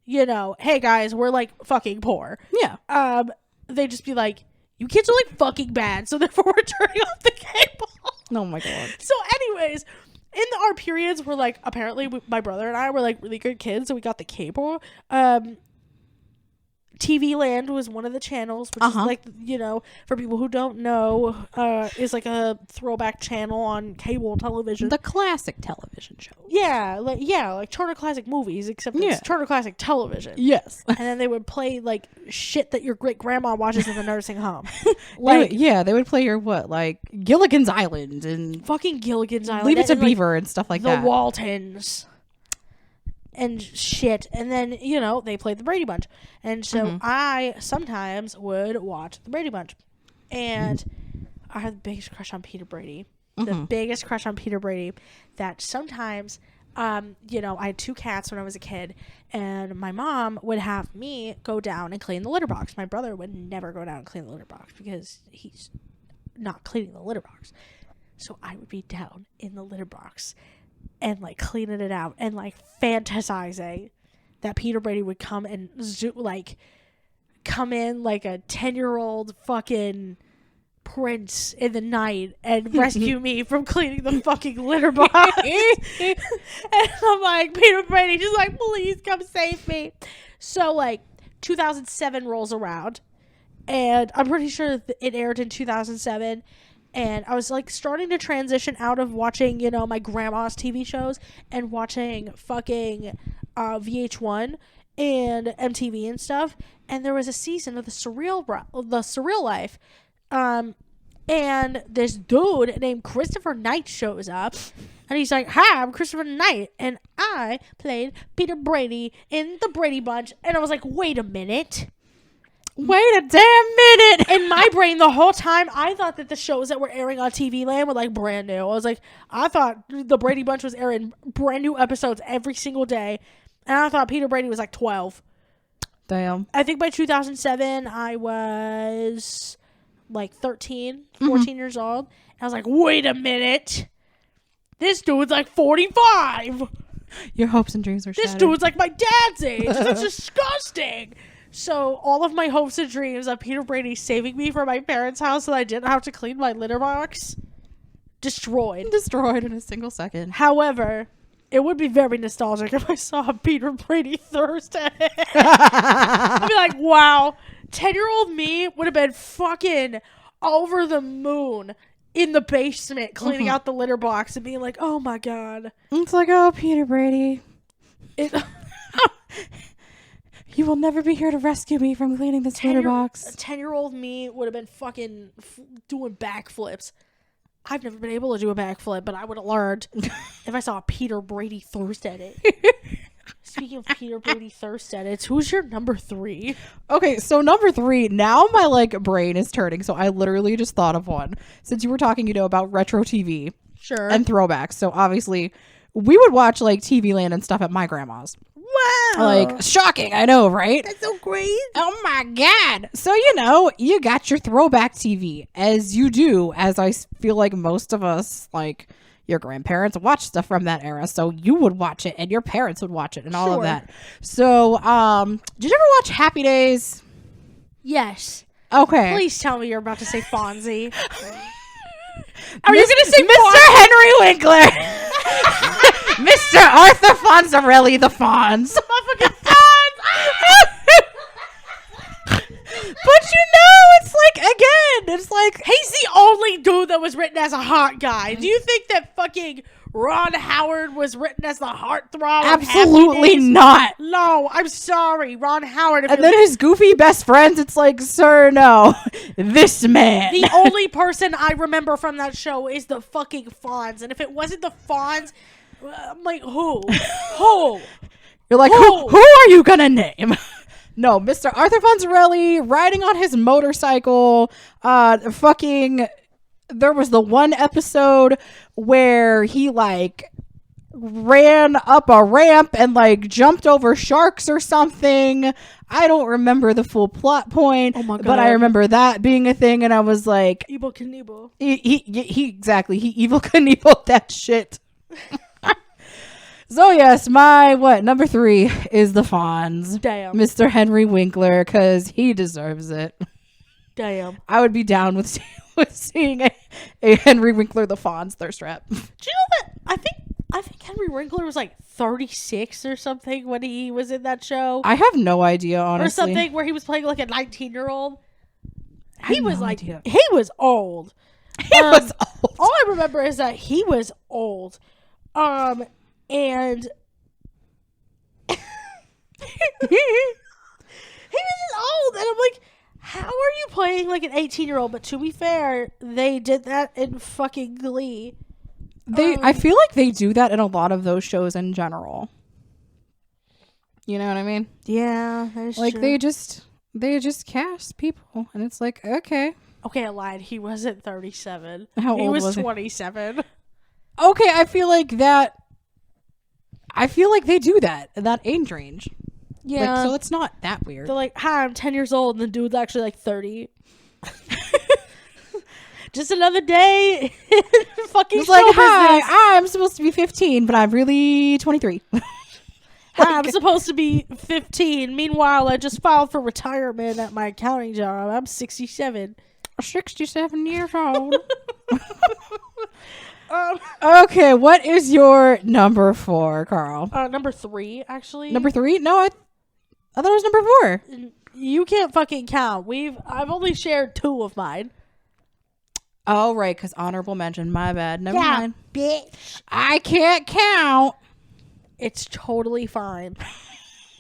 you know, hey guys, we're like fucking poor. Yeah. They'd just be like, you kids are like fucking bad, so therefore we're turning off the cable. Oh my god. So anyways, in our periods where like apparently my brother and I were like really good kids, so we got the cable. TV Land was one of the channels, which is like, you know, for people who don't know, is like a throwback channel on cable television. The classic television show. Yeah, like Turner Classic Movies, except it's Turner Classic Television. Yes. And then they would play like shit that your great grandma watches in the nursing home. Like, they would play your like Gilligan's Island and fucking Gilligan's Island. Leave It to and, Beaver and stuff like that. The Waltons. and shit. And then, you know, they played the Brady Bunch. And so I sometimes would watch the Brady Bunch. And I had the biggest crush on Peter Brady. The biggest crush on Peter Brady, that sometimes, you know, I had 2 cats when I was a kid, and my mom would have me go down and clean the litter box. My brother would never go down and clean the litter box because he's not cleaning the litter box. So I would be down in the litter box and like cleaning it out and like fantasizing that Peter Brady would come and come in like a 10-year-old fucking prince in the night and rescue me from cleaning the fucking litter box. And I'm like, Peter Brady, just like, please come save me. So like 2007 rolls around, and I'm pretty sure it aired in 2007. And I was like starting to transition out of watching, you know, my grandma's TV shows and watching fucking VH1 and MTV and stuff. And there was a season of the Surreal Life. And this dude named Christopher Knight shows up, and he's like, "Hi, I'm Christopher Knight, and I played Peter Brady in the Brady Bunch." And I was like, "Wait a minute." Wait a damn minute. In my brain, the whole time, I thought that the shows that were airing on TV Land were like brand new. I thought the Brady Bunch was airing brand new episodes every single day, and I thought Peter Brady was like 12. Damn. I think by 2007, I was like 13, 14 years old. And I was like, wait a minute. This dude's like 45. Your hopes and dreams are shattered. This dude's like my dad's age. That's disgusting. So all of my hopes and dreams of Peter Brady saving me from my parents' house so that I didn't have to clean my litter box, destroyed. Destroyed in a single second. However, it would be very nostalgic if I saw Peter Brady Thursday. I'd be like, wow. 10-year-old me would have been fucking over the moon in the basement cleaning out the litter box and being like, oh my god. It's like, oh, Peter Brady. You will never be here to rescue me from cleaning this litter box. 10-year-old me would have been fucking doing backflips. I've never been able to do a backflip, but I would have learned if I saw Peter Brady Thursday. Speaking of Peter Brady Thursday, who's your number 3? Okay, so number 3, now my like brain is turning, so I literally just thought of one. Since you were talking, you know, about retro TV. Sure. And throwbacks. So obviously we would watch like TV Land and stuff at my grandma's. Wow. Like, shocking, I know, right? That's so great. Oh my god. So, you know, you got your throwback TV, as you do, as I feel like most of us, like, your grandparents watch stuff from that era, so you would watch it and your parents would watch it and all of that. So, did you ever watch Happy Days? Yes. Okay. Please tell me you're about to say Fonzie. Are you going to say Mr. Henry Winkler? Mr. Arthur Fonzarelli the Fonz. Motherfucking Fonz! But you know, it's like, again, it's like, he's the only dude that was written as a hot guy. Do you think that fucking Ron Howard was written as the heartthrob? Absolutely not. No, I'm sorry, Ron Howard. And then his goofy best friends, it's like, sir, no, this man. The only person I remember from that show is the fucking Fonz. And if it wasn't the Fonz, I'm like, who? Who? You're like, who are you gonna name? No, Mr. Arthur Fonzarelli riding on his motorcycle. There was the one episode where he like ran up a ramp and like jumped over sharks or something. I don't remember the full plot point, but I remember that being a thing, and I was like, Evel Knievel. He exactly. He Evel Knievel that shit. So yes, my number 3 is the Fonz. Damn. Mr. Henry Winkler, because he deserves it. Damn. I would be down with seeing a Henry Winkler the Fonz thirst trap. Do you know that I think Henry Winkler was like 36 or something when he was in that show? I have no idea, honestly. Or something where he was playing like a 19-year-old. He was like, idea. he was old. He was old. All I remember is that he was old. And he was just old, and I'm like, how are you playing like an 18-year-old? But to be fair, they did that in fucking Glee. I feel like they do that in a lot of those shows in general. You know what I mean? Yeah, that's Like true. they just cast people, and it's like, okay, Okay, I lied. He wasn't 37. How he old was was he? 27. okay. I feel like they do that at that age range. Yeah. Like, so it's not that weird. They're like, hi, I'm 10 years old, and the dude's actually like 30. Just another day in fucking It's like, show hi, business. I'm supposed to be 15, but I'm really 23. Hi, I'm supposed to be 15. Meanwhile, I just filed for retirement at my accounting job. I'm 67. 67 years old. Okay, what is your number 4, Carl? Number 3, actually. Number 3? No, I thought it was number 4. You can't fucking count. I've only shared 2 of mine. Oh, right, because honorable mention. My bad. Never mind. Bitch. I can't count. It's totally fine.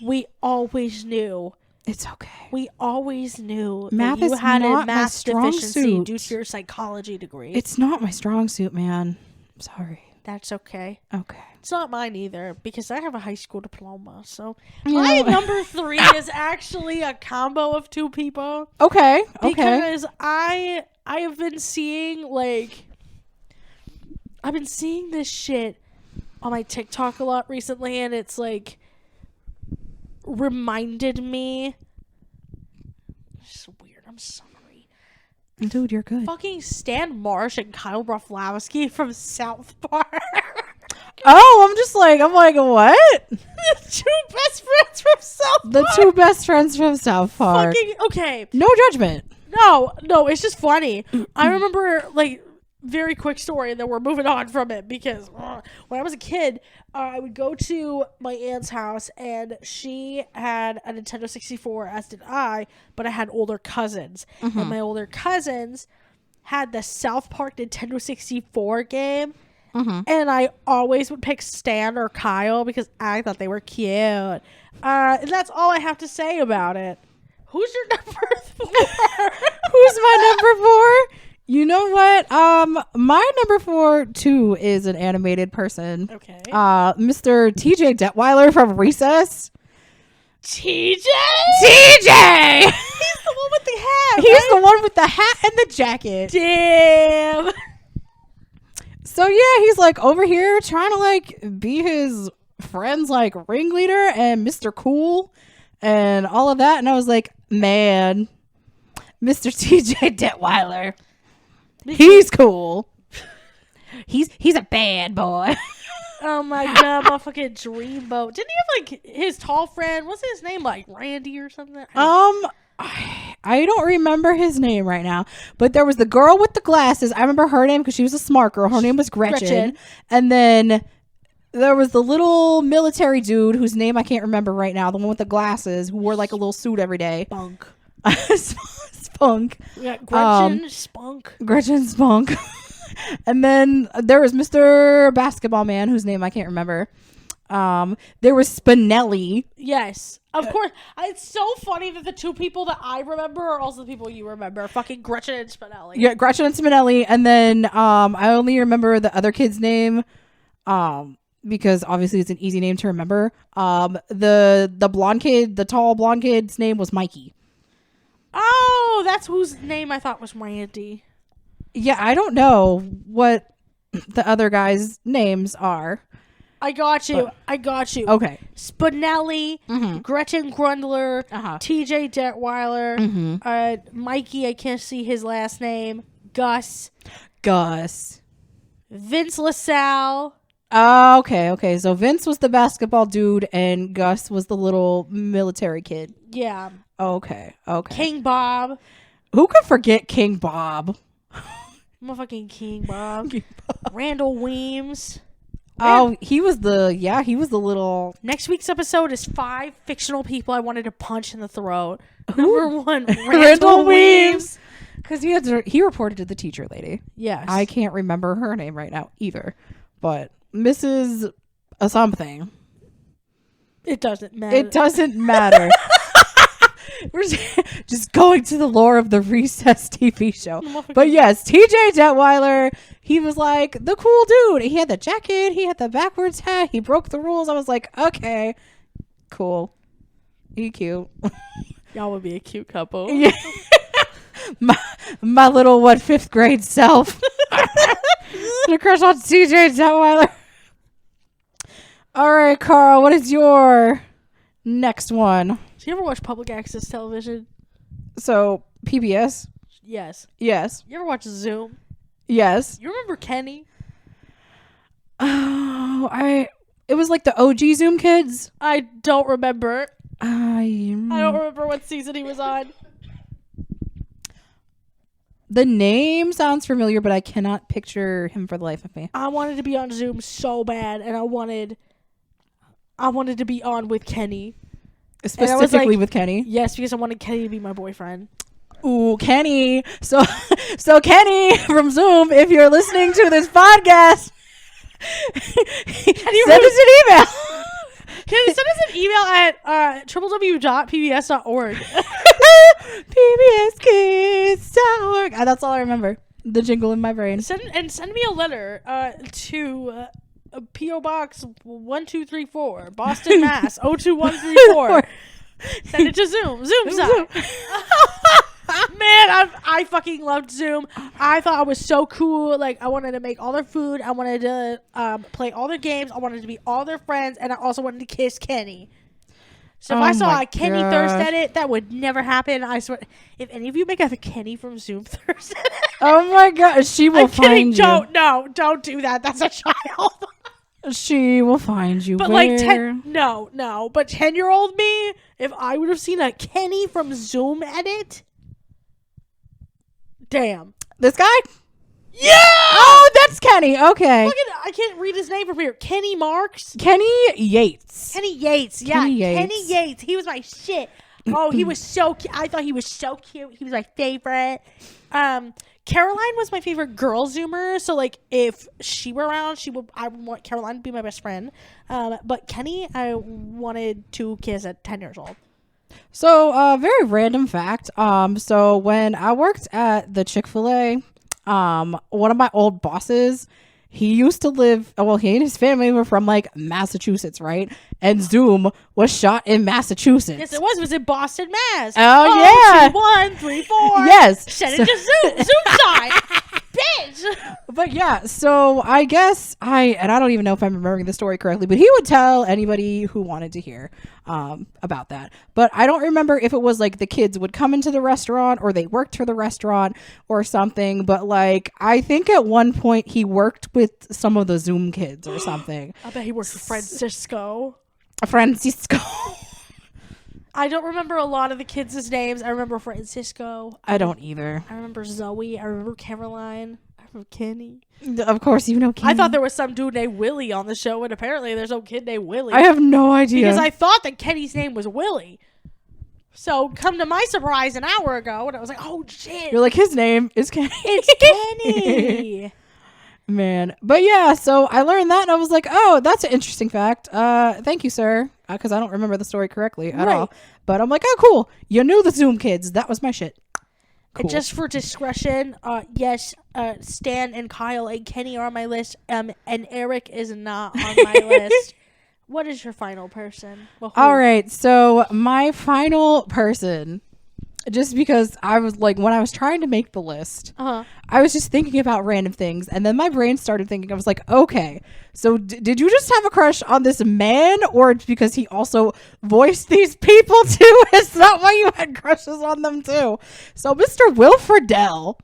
We always knew. It's okay. We always knew Math that you is had not a my math strong deficiency suit. due to your psychology degree. It's not my strong suit, man. I'm sorry. That's okay. Okay. It's not mine either because I have a high school diploma. So You my know- number 3 is actually a combo of 2 people Okay. Okay. because I have been seeing I've been seeing this shit on my TikTok a lot recently, and it's like reminded me. It's so weird. I'm sorry. Dude, you're good. Fucking Stan Marsh and Kyle Broflowski from South Park. Oh, I'm like, what? The 2 best friends from South The Park. 2 best friends from South Park. Fucking okay. No judgment. No, it's just funny. I remember very quick story, and then we're moving on from it because when I was a kid, I would go to my aunt's house, and she had a Nintendo 64, as did I, but I had older cousins, and my older cousins had the South Park Nintendo 64 game, and I always would pick Stan or Kyle because I thought they were cute. And that's all I have to say about it. Who's your number 4? Who's my number 4? You know what? My number 4 too is an animated person. Okay. Mr. TJ Detweiler from Recess. TJ? TJ! He's the one with the hat. He's the one with the hat and the jacket. Damn. So yeah, he's like over here trying to like be his friend's like ringleader and Mr. Cool and all of that. And I was like, man, Mr. TJ Detweiler. He's cool. He's a bad boy. Oh my god, my fucking dreamboat. Didn't he have like his tall friend? What's his name, like Randy or something? I don't remember his name right now, but there was the girl with the glasses. I remember her name because she was a smart girl. Her name was Gretchen. And then there was the little military dude whose name I can't remember right now. The one with the glasses who wore like a little suit every day. Spunk. Spunk. Yeah, Gretchen Spunk. Gretchen Spunk. And then there was Mr. Basketball Man, whose name I can't remember. There was Spinelli. Yes, of course. It's so funny that the 2 people that I remember are also the people you remember. Fucking Gretchen and Spinelli. Yeah, Gretchen and Spinelli. And then I only remember the other kid's name because obviously it's an easy name to remember. The blonde kid, the tall blonde kid's name was Mikey. Oh, that's whose name I thought was Randy. Yeah, I don't know what the other guys' names are. I got you. Okay. Spinelli, Gretchen Grundler, Uh-huh. TJ Detweiler, Mikey, I can't see his last name, Gus, Vince LaSalle. Oh, okay. So Vince was the basketball dude and Gus was the little military kid. Yeah. Okay. King Bob. Who could forget King Bob? Motherfucking King Bob. Randall Weems. Oh, he was the little... Next week's episode is 5 fictional people I wanted to punch in the throat. Number 1, Randall Weems. Because he reported to the teacher lady. Yes. I can't remember her name right now either. But Mrs. something. It doesn't matter. It doesn't matter. We're just going to the lore of the Recess TV show. But yes, TJ Detweiler, he was like the cool dude. He had the jacket, he had the backwards hat, he broke the rules. I was like, okay, cool. He cute. Y'all would be a cute couple. Yeah. my little 5th grade self. The crush on CJ Detweiler. All right, Carl, what is your next one? Do you ever watch public access television? So, PBS? Yes. Yes. You ever watch Zoom? Yes. You remember Kenny? Oh, it was like the OG Zoom kids. I don't remember. I don't remember what season he was on. The name sounds familiar, but I cannot picture him for the life of me. I wanted to be on Zoom so bad, and I wanted to be on with Kenny. Specifically with Kenny? Yes, because I wanted Kenny to be my boyfriend. Ooh, Kenny. So Kenny from Zoom, if you're listening to this podcast, send us an email. Can you send us an email at www.pbs.org? pbskids.org. That's all I remember. The jingle in my brain. Send me a letter to P.O. Box 1234, Boston, Mass. 02134. Send it to Zoom. Zoom side. Man, I fucking loved Zoom. I thought I was so cool. Like, I wanted to make all their food. I wanted to play all their games. I wanted to be all their friends. And I also wanted to kiss Kenny. So if I saw a Kenny thirst edit, that would never happen. I swear. If any of you make a Kenny from Zoom thirst edit. Oh my god, she will find you. Don't do that. That's a child. She will find you. But Where? like, but 10-year-old me, if I would have seen a Kenny from Zoom edit, damn. This guy? Yeah! Oh, that's Kenny. Okay. Look at I can't read his name from here. Kenny Marks? Kenny Yates. Kenny Yates. Yeah, Kenny Yates. He was my shit. Oh, he was so cute. I thought he was so cute. He was my favorite. Caroline was my favorite girl Zoomer. So, like, if she were around, I would want Caroline to be my best friend. But Kenny, I wanted to kiss at 10 years old. So, very random fact. So when I worked at the Chick-fil-A, one of my old bosses, he used to live, he and his family were from like Massachusetts, right? And Zoom was shot in Massachusetts. Yes, it was. It was in Boston, Mass. Oh yeah. 134. Yes. Send it to Zoom. Zoom side. Bitch. But yeah, so I guess I don't even know if I'm remembering the story correctly, but he would tell anybody who wanted to hear about that. But I don't remember if it was like the kids would come into the restaurant or they worked for the restaurant or something. But like, I think at one point he worked with some of the Zoom kids or something. I bet he worked with Francisco. I don't remember a lot of the kids' names. I remember Francisco. I don't either. I remember Zoe. I remember Caroline. I remember Kenny. Of course, you know Kenny. I thought there was some dude named Willie on the show, and apparently there's no kid named Willie. I have no idea. Because I thought that Kenny's name was Willie. So, come to my surprise an hour ago, and I was like, oh, shit. You're like, his name is Kenny. It's Kenny. Man. But yeah, so I learned that and I was like, oh, that's an interesting fact. Thank you, sir. Because I don't remember the story correctly at all. But I'm like, oh, cool. You knew the Zoom kids. That was my shit. Cool. And just for discretion, yes, Stan and Kyle and Kenny are on my list. And Eric is not on my list. What is your final person? Well, all right. So my final person, just because I was like, when I was trying to make the list, I was just thinking about random things. And then my brain started thinking, I was like, okay, so did you just have a crush on this man? Or it's because he also voiced these people too? Is that why you had crushes on them too? So Mr. Will Friedle.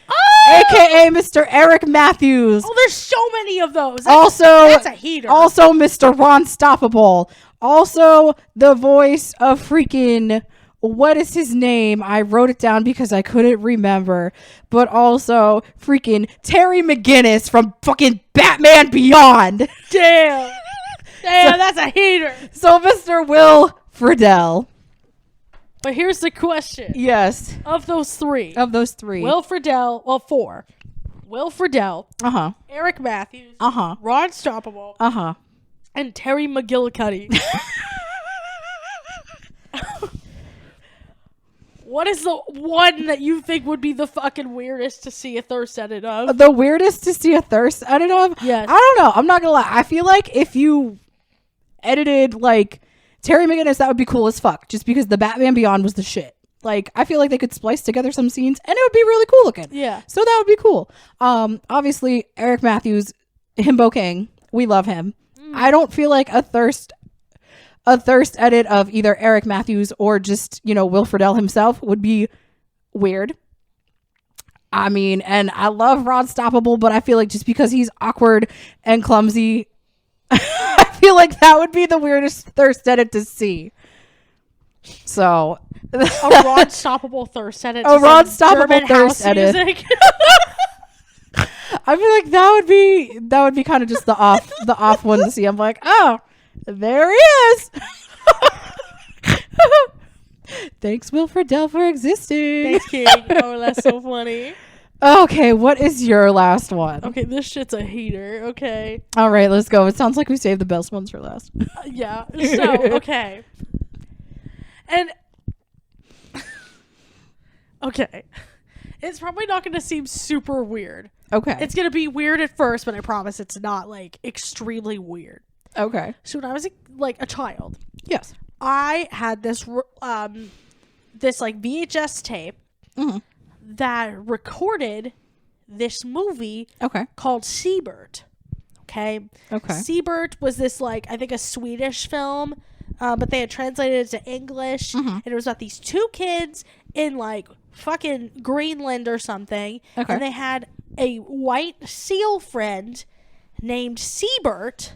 Oh! AKA Mr. Eric Matthews. Oh, there's so many of those. That's a heater. Also Mr. Ron Stoppable. Also the voice of freaking... what is his name? I wrote it down because I couldn't remember. But also freaking Terry McGinnis from fucking Batman Beyond. Damn, that's a heater. So Mr. Will Friedle. But here's the question. Yes. Of those three. Will Friedle. Well, four. Will Friedle. Uh-huh. Eric Matthews. Uh-huh. Ron Stoppable. Uh-huh. And Terry McGillicuddy. What is the one that you think would be the fucking weirdest to see a thirst edit of? The weirdest to see a thirst edit of? Yes. I don't know. I'm not gonna lie. I feel like if you edited like Terry McGinnis, that would be cool as fuck, just because the Batman Beyond was the shit. Like, I feel like they could splice together some scenes and it would be really cool looking. Yeah. So that would be cool. Obviously, Eric Matthews, Himbo King, we love him. I don't feel like a thirst edit of either Eric Matthews or just, Will Friedle himself would be weird. I mean, and I love Rod Stoppable, but I feel like just because he's awkward and clumsy, I feel like that would be the weirdest thirst edit to see. So A Rod Stoppable thirst edit. A Rod Stoppable German thirst house edit. music. I feel like that would be kind of just the off one to see. I'm like, oh, there he is. Thanks, Will Friedle, for existing. Thanks, King. Oh, that's so funny. Okay, what is your last one? Okay, this shit's a heater. Okay. All right, let's go. It sounds like we saved the best ones for last. Yeah. So, okay. And okay. It's probably not going to seem super weird. Okay. It's going to be weird at first, but I promise it's not like extremely weird. Okay. So when I was a child, Yes. I had this this like VHS tape that recorded this movie Okay. called Seabird. Okay. Okay. Seabird was this like I think a Swedish film, but they had translated it to English, and it was about these two kids in like fucking Greenland or something, Okay. and they had a white seal friend named Seabird.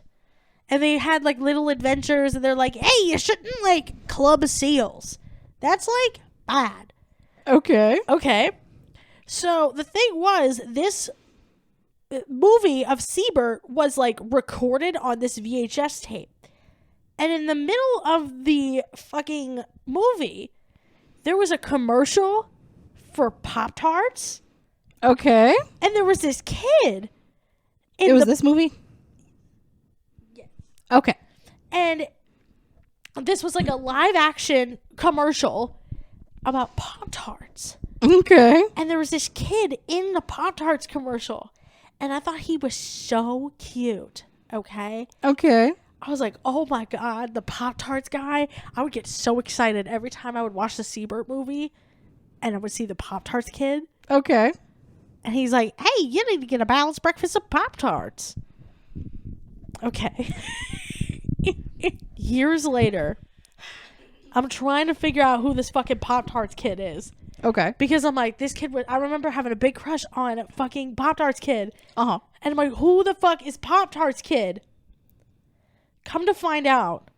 And they had like little adventures, and they're like, "Hey, you shouldn't like club seals. That's like bad." Okay. Okay. So the thing was, this movie of Seabird was like recorded on this VHS tape, and in the middle of the fucking movie, there was a commercial for Pop-Tarts, Okay. and there was this kid. It was this movie? Yes. Okay. And this was like a live action commercial about Pop-Tarts. Okay. And there was this kid in the Pop-Tarts commercial. And I thought he was so cute. Okay. Okay. I was like, oh my God, the Pop-Tarts guy. I would get so excited every time I would watch the Seabird movie and I would see the Pop-Tarts kid. Okay. And he's like, hey, you need to get a balanced breakfast of Pop-Tarts. Okay. Years later, I'm trying to figure out who this fucking Pop-Tarts kid is. Okay. Because I'm like, this kid, I remember having a big crush on fucking Pop-Tarts kid. Uh-huh. And I'm like, who the fuck is Pop-Tarts kid? Come to find out,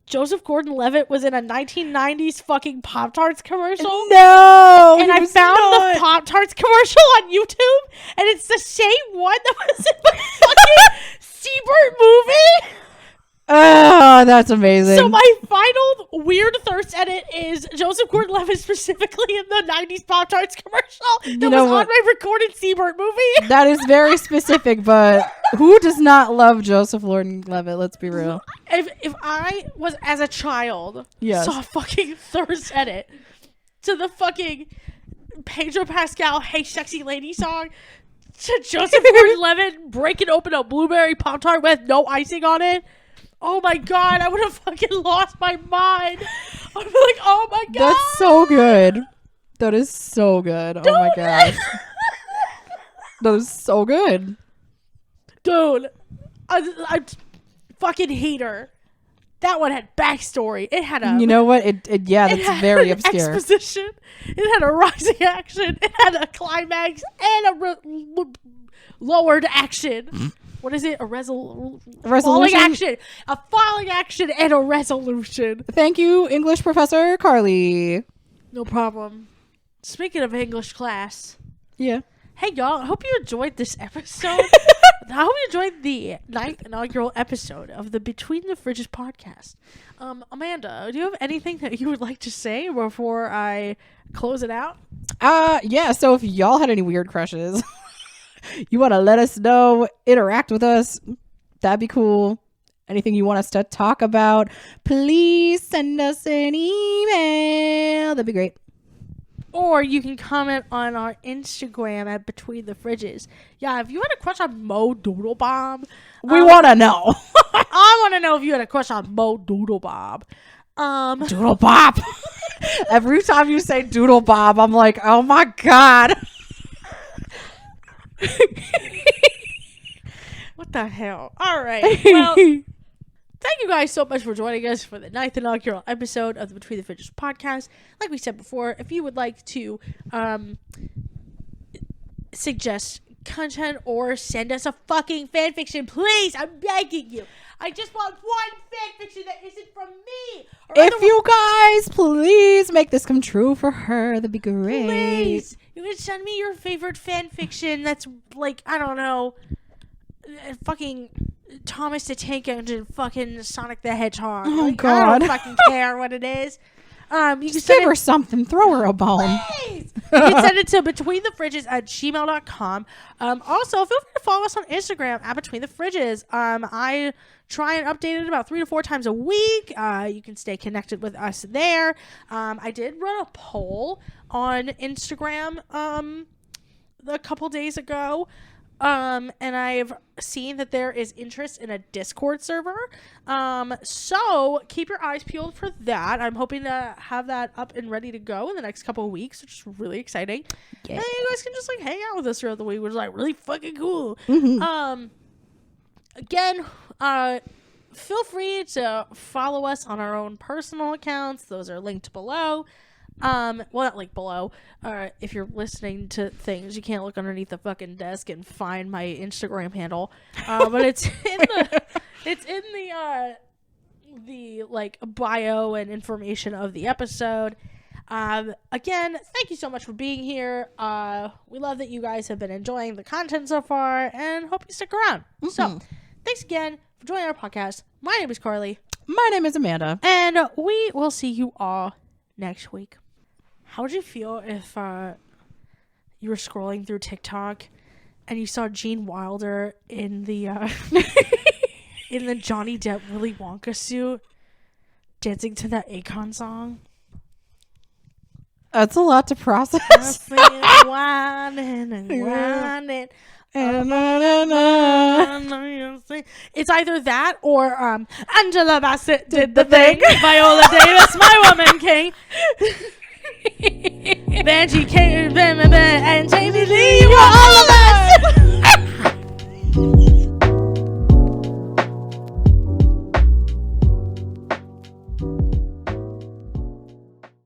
Joseph Gordon-Levitt was in a 1990s fucking Pop-Tarts commercial. No. And I found the Pop-Tarts commercial on YouTube, and it's the same one that was in the fucking Seabird movie. Oh, that's amazing. So my final weird thirst edit is Joseph Gordon-Levitt specifically in the 90s Pop-Tarts commercial that was on my recorded Seabird movie. That is very specific, but who does not love Joseph Gordon-Levitt? Let's be real. If I was as a child Yes. saw a fucking thirst edit to the fucking Pedro Pascal Hey Sexy Lady song to Joseph Gordon-Levitt breaking open a blueberry Pop-Tart with no icing on it, oh my God, I would have fucking lost my mind. I would be like, oh my God. That's so good. That is so good. Oh my God. That is so good. Dude, I fucking heater. That one had backstory. It had a... You know what? Yeah, it that's had very an obscure. exposition. It had a rising action. It had a climax and a lowered action. What is it? A Resolution? falling action. A falling action and a resolution. Thank you, English professor Carly. No problem. Speaking of English class, Yeah. hey y'all, I hope you enjoyed this episode. I hope you enjoyed the 9th inaugural episode of the Between the Fridges podcast. Amanda, do you have anything that you would like to say before I close it out? Yeah, so if y'all had any weird crushes, you want to let us know, interact with us, that'd be cool. Anything you want us to talk about, please send us an email. That'd be great. Or you can comment on our Instagram at Between the Fridges. Yeah, if you had a crush on Mo Doodlebob, We want to know. I want to know if you had a crush on Mo Doodlebob. Doodle Bob. Every time you say Doodle Bob, I'm like, oh my God. What the hell? All right. Well, thank you guys so much for joining us for the 9th inaugural episode of the Between the Fridges podcast. Like we said before, if you would like to suggest content or send us a fucking fanfiction, please, I'm begging you. I just want one fanfiction that isn't from me. If you guys please make this come true for her, that'd be great. Please, you can send me your favorite fanfiction that's like, I don't know, fucking Thomas the Tank Engine, fucking Sonic the Hedgehog. Oh, like, God. I don't fucking care what it is. You can Just send give her something. Throw her a bone. Please. You can send it to betweenthefridges@gmail.com. Also, feel free to follow us on Instagram at Between the Fridges. I try and update it about 3 to 4 times a week. You can stay connected with us there. I did run a poll on Instagram a couple days ago. And I've seen that there is interest in a Discord server. So keep your eyes peeled for that. I'm hoping to have that up and ready to go in the next couple of weeks, which is really exciting. Yeah. And you guys can just like hang out with us throughout the week, which is like really fucking cool. Again, feel free to follow us on our own personal accounts. Those are linked below. Well, not linked below. If you're listening to things, you can't look underneath the fucking desk and find my Instagram handle. But it's in the like bio and information of the episode. Again, thank you so much for being here. We love that you guys have been enjoying the content so far and hope you stick around. So, thanks again for joining our podcast. My name is Carly. My name is Amanda. And we will see you all next week. How would you feel if you were scrolling through TikTok and you saw Gene Wilder in the in the Johnny Depp Willy Wonka suit dancing to that Akon song? That's a lot to process. Whining and whining. It's either that or Angela Bassett did the thing. Viola Davis, my woman king. Benji King and Jamie Lee.